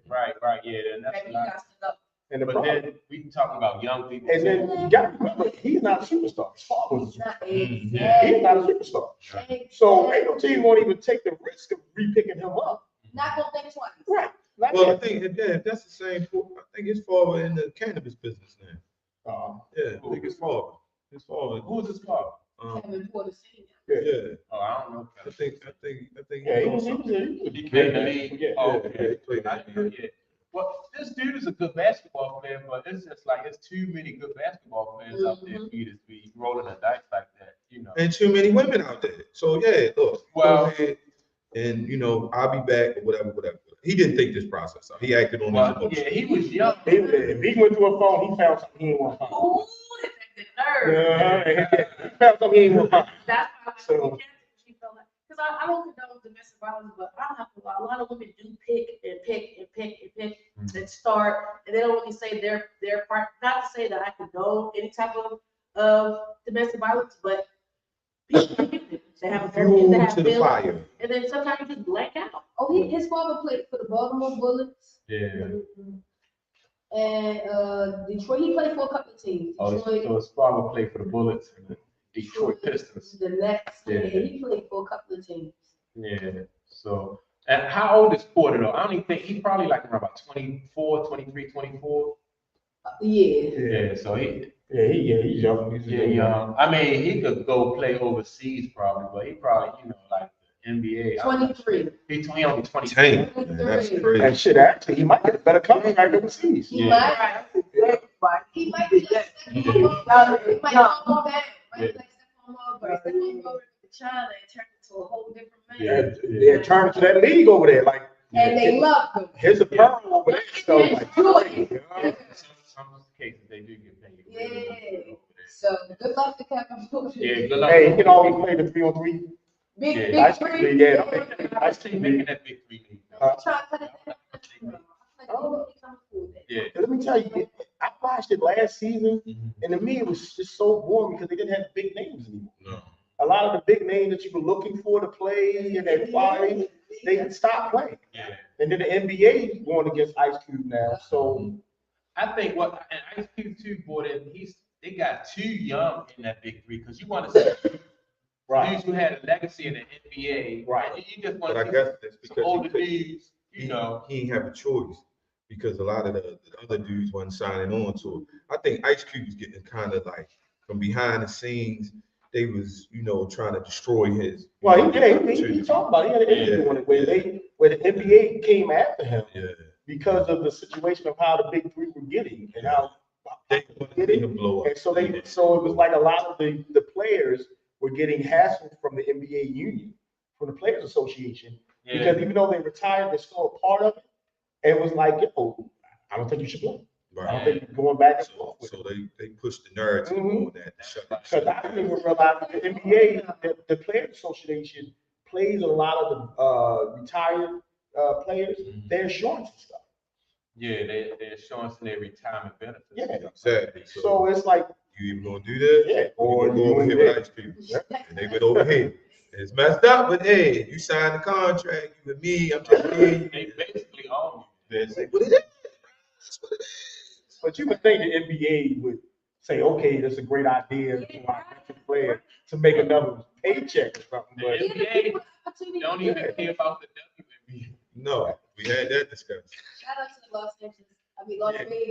S1: Right, yeah, and that's a lot.
S3: and the
S1: But
S3: problem,
S1: then we can talk about young people.
S3: and then you got to remember, he's not a superstar. His father was a superstar.
S5: Not
S3: He's
S5: exactly.
S3: not a superstar. So ain't no team won't even take the risk of re-picking him up.
S5: Not gonna think twice.
S3: Right. Not
S2: Well, I
S3: yet.
S2: think if that's the same. I think his father in the cannabis business now. Yeah, I think his father. His father.
S1: Who's his father?
S5: Kevin Porter Senior.
S2: Yeah.
S1: Oh, I don't know.
S2: I think.
S3: Yeah, he was
S1: He played in the league.
S3: Yeah.
S1: Oh,
S2: Yeah,
S1: okay.
S2: he played in the
S1: I know, yeah. Well, this dude is a good basketball player, but it's just like it's too many good basketball players out there for you to be rolling the dice like that,
S2: And too many women out there. So yeah, look.
S1: Well-
S2: go ahead and I'll be back or whatever. He didn't think this process out. He acted on his
S1: Well,
S2: emotions.
S1: yeah, he was young.
S3: If he went to a phone, he found something he didn't want to find.
S4: Ooh, that's the nerve.
S3: He found something he didn't want to find.
S4: That's why
S3: So-
S4: she felt like, because I don't condone domestic violence, but I have a lot of women do pick and start, and they don't really say their part. Not to say that I condone any type of domestic violence, but people do it. They have a
S2: Fuel
S4: they have
S2: to the
S4: feelings,
S2: fire.
S4: and then sometimes you just blank out.
S5: Oh, his father played for the Baltimore Bullets.
S1: Yeah.
S5: And Detroit, he played for a couple of teams.
S1: Oh,
S5: Detroit,
S1: so Sparrow played for the Bullets and the Detroit Pistons.
S5: the Nets.
S1: Yeah.
S5: Yeah, he played for a couple of teams.
S1: Yeah. So, and how old is Porter though? I don't even think he's probably like around about 24, 23, 24.
S5: Yeah.
S1: Yeah. So he's
S3: young. He's
S1: young. I mean, he could go play overseas probably, but he probably, like the NBA.
S5: 23.
S1: He's only 22.
S2: Tank, man, that's
S3: And
S2: crazy.
S3: shit, actually, he might get a better contract overseas.
S5: He
S1: Yeah.
S5: might. He might be like Stephon Marbury. He might calm down. Might be like Stephon Marbury. Stephon Marbury to China and turn into a whole different man.
S3: They're turning to that league over there, like
S5: And they love him.
S3: his apparel over there. So like,
S1: Some cases they do get paid.
S5: Yeah. So good luck to Kevin Porter.
S1: Yeah, good luck.
S3: hey, he can always play the 3-on-3.
S5: Big,
S1: Yeah.
S5: big
S3: Nice
S5: three.
S3: three, yeah.
S1: I see making that big 3 league.
S5: Try to cut it down.
S1: Yeah.
S3: Let me tell you, I watched it last season, and to me it was just so boring because they didn't have big names anymore.
S2: No.
S3: A lot of the big names that you were looking for to play and their quality, they had stopped playing.
S1: Yeah.
S3: And then the NBA going against Ice Cube now, so
S1: I think what and Ice Cube too brought in, they got too young in that big 3 because you want to see dudes who had a legacy in the NBA.
S3: Right.
S1: And you just want
S2: But I
S1: to
S2: guess
S1: see
S2: that's
S1: some
S2: because
S1: older dudes,
S2: he ain't have a choice because a lot of the other dudes wasn't signing on to it. I think Ice Cube was getting kind of like from behind the scenes. They was, trying to destroy his.
S3: well, he talked about it. He had an interview on it where the NBA came after him because of the situation of how the big 3 were getting and how
S2: They wanted to see him blow up.
S3: and so it was like a lot of the players were getting hassled from the NBA union, from the Players Association, because even though they retired, they're still a part of it. And it was like, I don't think you should play. I don't think you're going back and forth with it.
S2: So they pushed the narrative on that.
S3: Because I didn't even realize that the NBA, the Players Association, plays a lot of the retired players, their insurance and stuff.
S1: Yeah, their insurance and their retirement benefits.
S3: Yeah,
S2: Exactly.
S3: So it's like,
S2: You even gonna do that?
S3: Yeah.
S2: Or you go over here with Ice Cube. And they went over here. It's messed up, but hey, you signed the contract, you with me, I'm just paying you.
S1: They basically own
S2: That's what it is. That's what it is.
S3: but you would think the NBA would say, okay, that's a great idea for our veteran player to make another paycheck or something. But
S1: The NBA don't even care about the WNBA.
S2: No, we had that discussion.
S5: Shout out to the Las Vegas.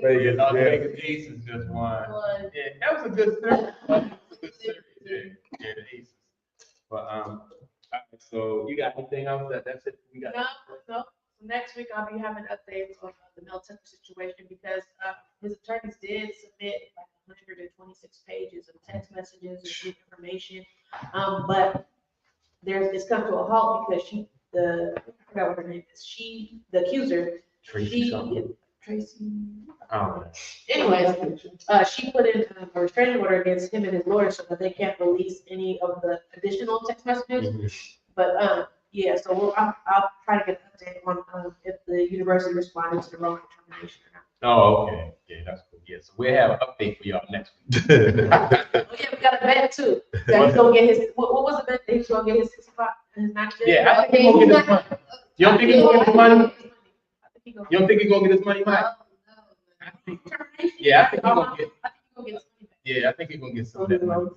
S3: Vegas,
S1: Las
S3: yeah.
S1: Vegas Aces just won. Yeah, that was a good series. That was a good series. Yeah, the Aces. But so you got anything else? That's it. We got.
S4: No. Next week I'll be having updates on the Mel Tucker situation because his attorneys did submit like 126 pages of text messages and information, but it's come to a halt because I forgot what her name is. The accuser, Tracy. Anyways, she put in a restraining order against him and his lawyer so that they can't release any of the additional text messages. But yeah, so I'll try to get an update on if the university responded to the wrong determination or not.
S1: Oh, okay. Yeah, that's cool. Yeah, so we'll have an update for y'all next week.
S4: Oh yeah, we got a bet too. That he's gonna get his. What was the bet? That he's gonna get his 65 and his 90 days?
S1: Yeah, I think he's gonna get his money. You don't think he's gonna get his money? You don't think he's gonna get his money back? Yeah, I think he's gonna get. Yeah, I think he's gonna get some of that money.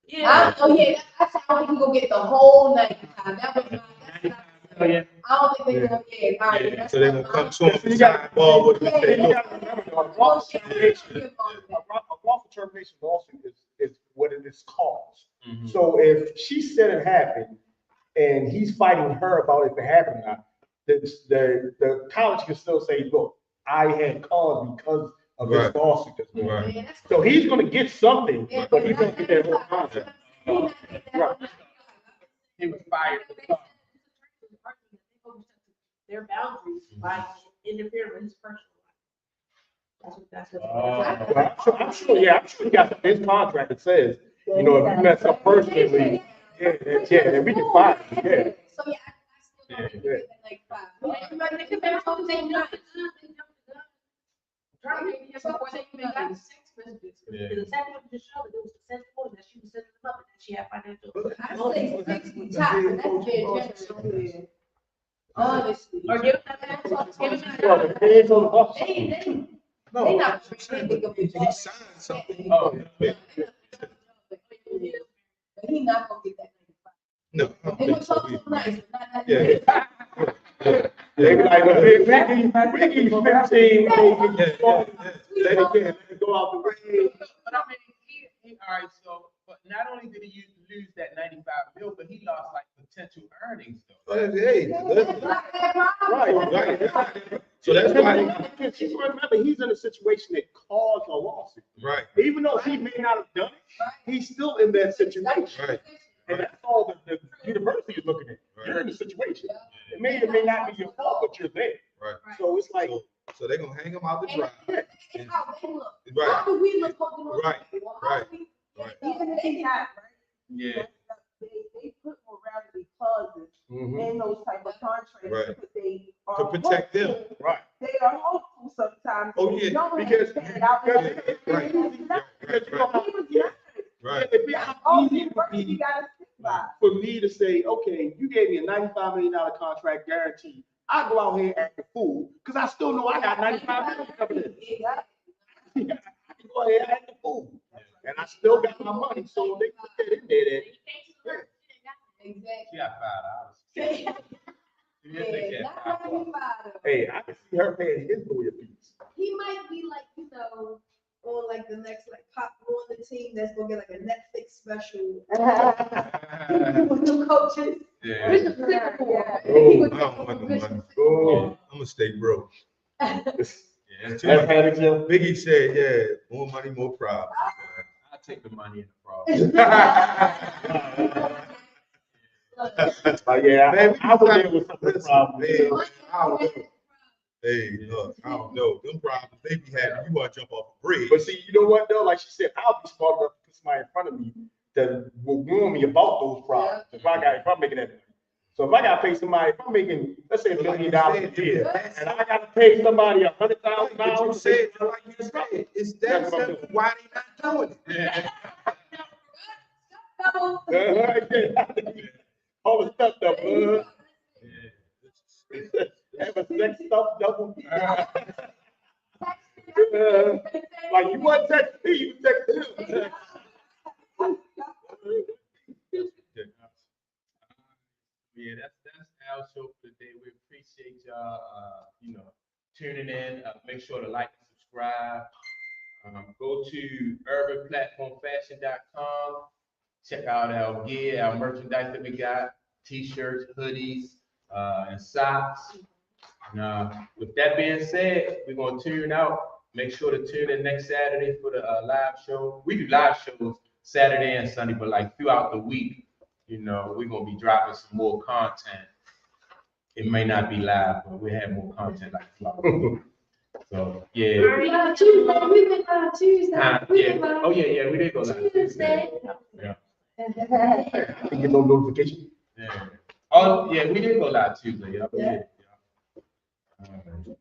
S4: Yeah.
S5: That's how he gonna get the whole 95. That was my.
S1: Oh, yeah.
S5: I don't think they're gonna get. All right,
S2: So they're gonna come to him and sideball with him and say,
S3: you
S2: look,
S3: gotta remember, though, a wrongful termination lawsuit is what it is caused. So if she said it happened and he's fighting her about if it happened or not, the college can still say, look, I had cause because of this lawsuit. That's going on.
S2: Right.
S3: So he's gonna get something, but he's gonna get that whole contract.
S1: He was fired.
S4: Their boundaries by interfering with his personal life. That's what.
S3: Well, I'm sure he got his contract that says, if you mess up personally, then we can fire him, yeah.
S5: So I still don't think they're like 5.
S4: The second one just showed that it was the same point that she was setting them up and that she had financial.
S5: I say 60 top, and that's very generous. Honestly.
S4: Or give them that. Give them
S3: Well,
S4: that.
S3: the hands on the box.
S2: No,
S5: They not
S2: I'm saying,
S5: big of a
S2: he
S5: job.
S2: signed something.
S1: Oh,
S5: But he not gonna get that 95.
S2: No, I don't
S5: They
S2: think
S5: would
S2: so
S5: talk
S2: either.
S5: so nice, but not that.
S2: Yeah.
S3: They be like, we give you 15, maybe.
S2: Yeah, yeah,
S3: Let it go out the way.
S1: But I mean, all right, so, but not only did he lose that 95 mil, but he lost like potential earnings though.
S2: Hey,
S5: That's
S2: listen.
S5: not that problem.
S3: Right.
S2: So that's why,
S3: You remember, he's in a situation that caused a lawsuit.
S2: right,
S3: Even though he may not have done it, he's still in that situation.
S2: right,
S3: And that's all the university is looking at. You're in the situation. It may or may not be your fault, but you're there.
S2: right.
S3: So it's like,
S2: So they're gonna hang him out the
S5: And
S2: drive.
S5: it's how they look.
S2: Right.
S5: How do we look holding on?
S2: Right,
S5: to people?
S2: right,
S5: How do we-
S2: right.
S6: Even if he's not, right?
S1: Yeah.
S6: They put morality clauses in those type of contracts
S2: Right.
S6: because they are
S2: To protect them.
S6: hopeful-
S3: right.
S6: They are hopeful sometimes.
S2: Oh,
S6: They
S2: yeah,
S6: don't
S3: because-
S6: understand it out there.
S2: Right, right,
S3: Because you know how
S6: He was not.
S2: right.
S3: it'd be how
S6: Oh,
S3: easy
S6: he
S3: it would
S6: worked, he
S3: be
S6: gotta stick by.
S3: for me to say, okay, you gave me a $95 million contract guarantee. I go out here and act a fool because I still know I got 95 million coming in. I can go ahead and act a fool. And I still got my money, so they put that in there.
S5: Exactly.
S1: She got $5. She didn't think
S5: Yeah,
S1: that
S5: not
S1: $5.
S5: 95.
S3: Hey, I can see her paying his lawyer fees.
S5: He might be like, on like the next like pop on the team that's gonna get like a Netflix special with new coaches.
S1: Yeah.
S5: With the Singapore.
S6: Yeah.
S2: Oh, I don't want no money.
S3: Oh,
S2: I'm gonna stay broke.
S1: Yeah, it's too
S3: that's
S1: much.
S3: had it, Jim.
S2: Biggie said, yeah, more money, more problems.
S1: I'll take the money and the problem.
S3: Yeah,
S2: Man,
S3: I would deal with some of the
S2: listen,
S3: problems.
S2: man, I don't know. Hey, look, I don't know. Them problems they be having, you want to jump off a bridge.
S3: But see, you know what though? Like she said, I'll be smart enough to put somebody in front of me that will warn me about those problems. If I'm making that money. So if I gotta pay somebody, if I'm making, let's say $1 million a year, and I gotta pay somebody $100,000,
S2: But you said, like you said, it's that simple. Why they not doing it?
S3: all the stuff that
S1: Yeah.
S3: have a sex stuff double. Like you want text me, you text him.
S1: Yeah, that's our show for the day. We appreciate y'all, tuning in. Make sure to like and subscribe. Go to urbanplatformfashion.com. Check out our gear, our merchandise that we got: t-shirts, hoodies, and socks. And with that being said, we're gonna tune out. Make sure to tune in next Saturday for the live show. We do live shows Saturday and Sunday, but like throughout the week, we're gonna be dropping some more content. It may not be live, but we have more content like throughout the week. So yeah.
S4: Tuesday, we've been Tuesday.
S1: Yeah. Oh yeah, we did go live Tuesday. Yeah.
S3: You get no notification.
S1: Yeah. Oh yeah, we did go live Tuesday. Yeah.
S5: Yeah.
S1: All right.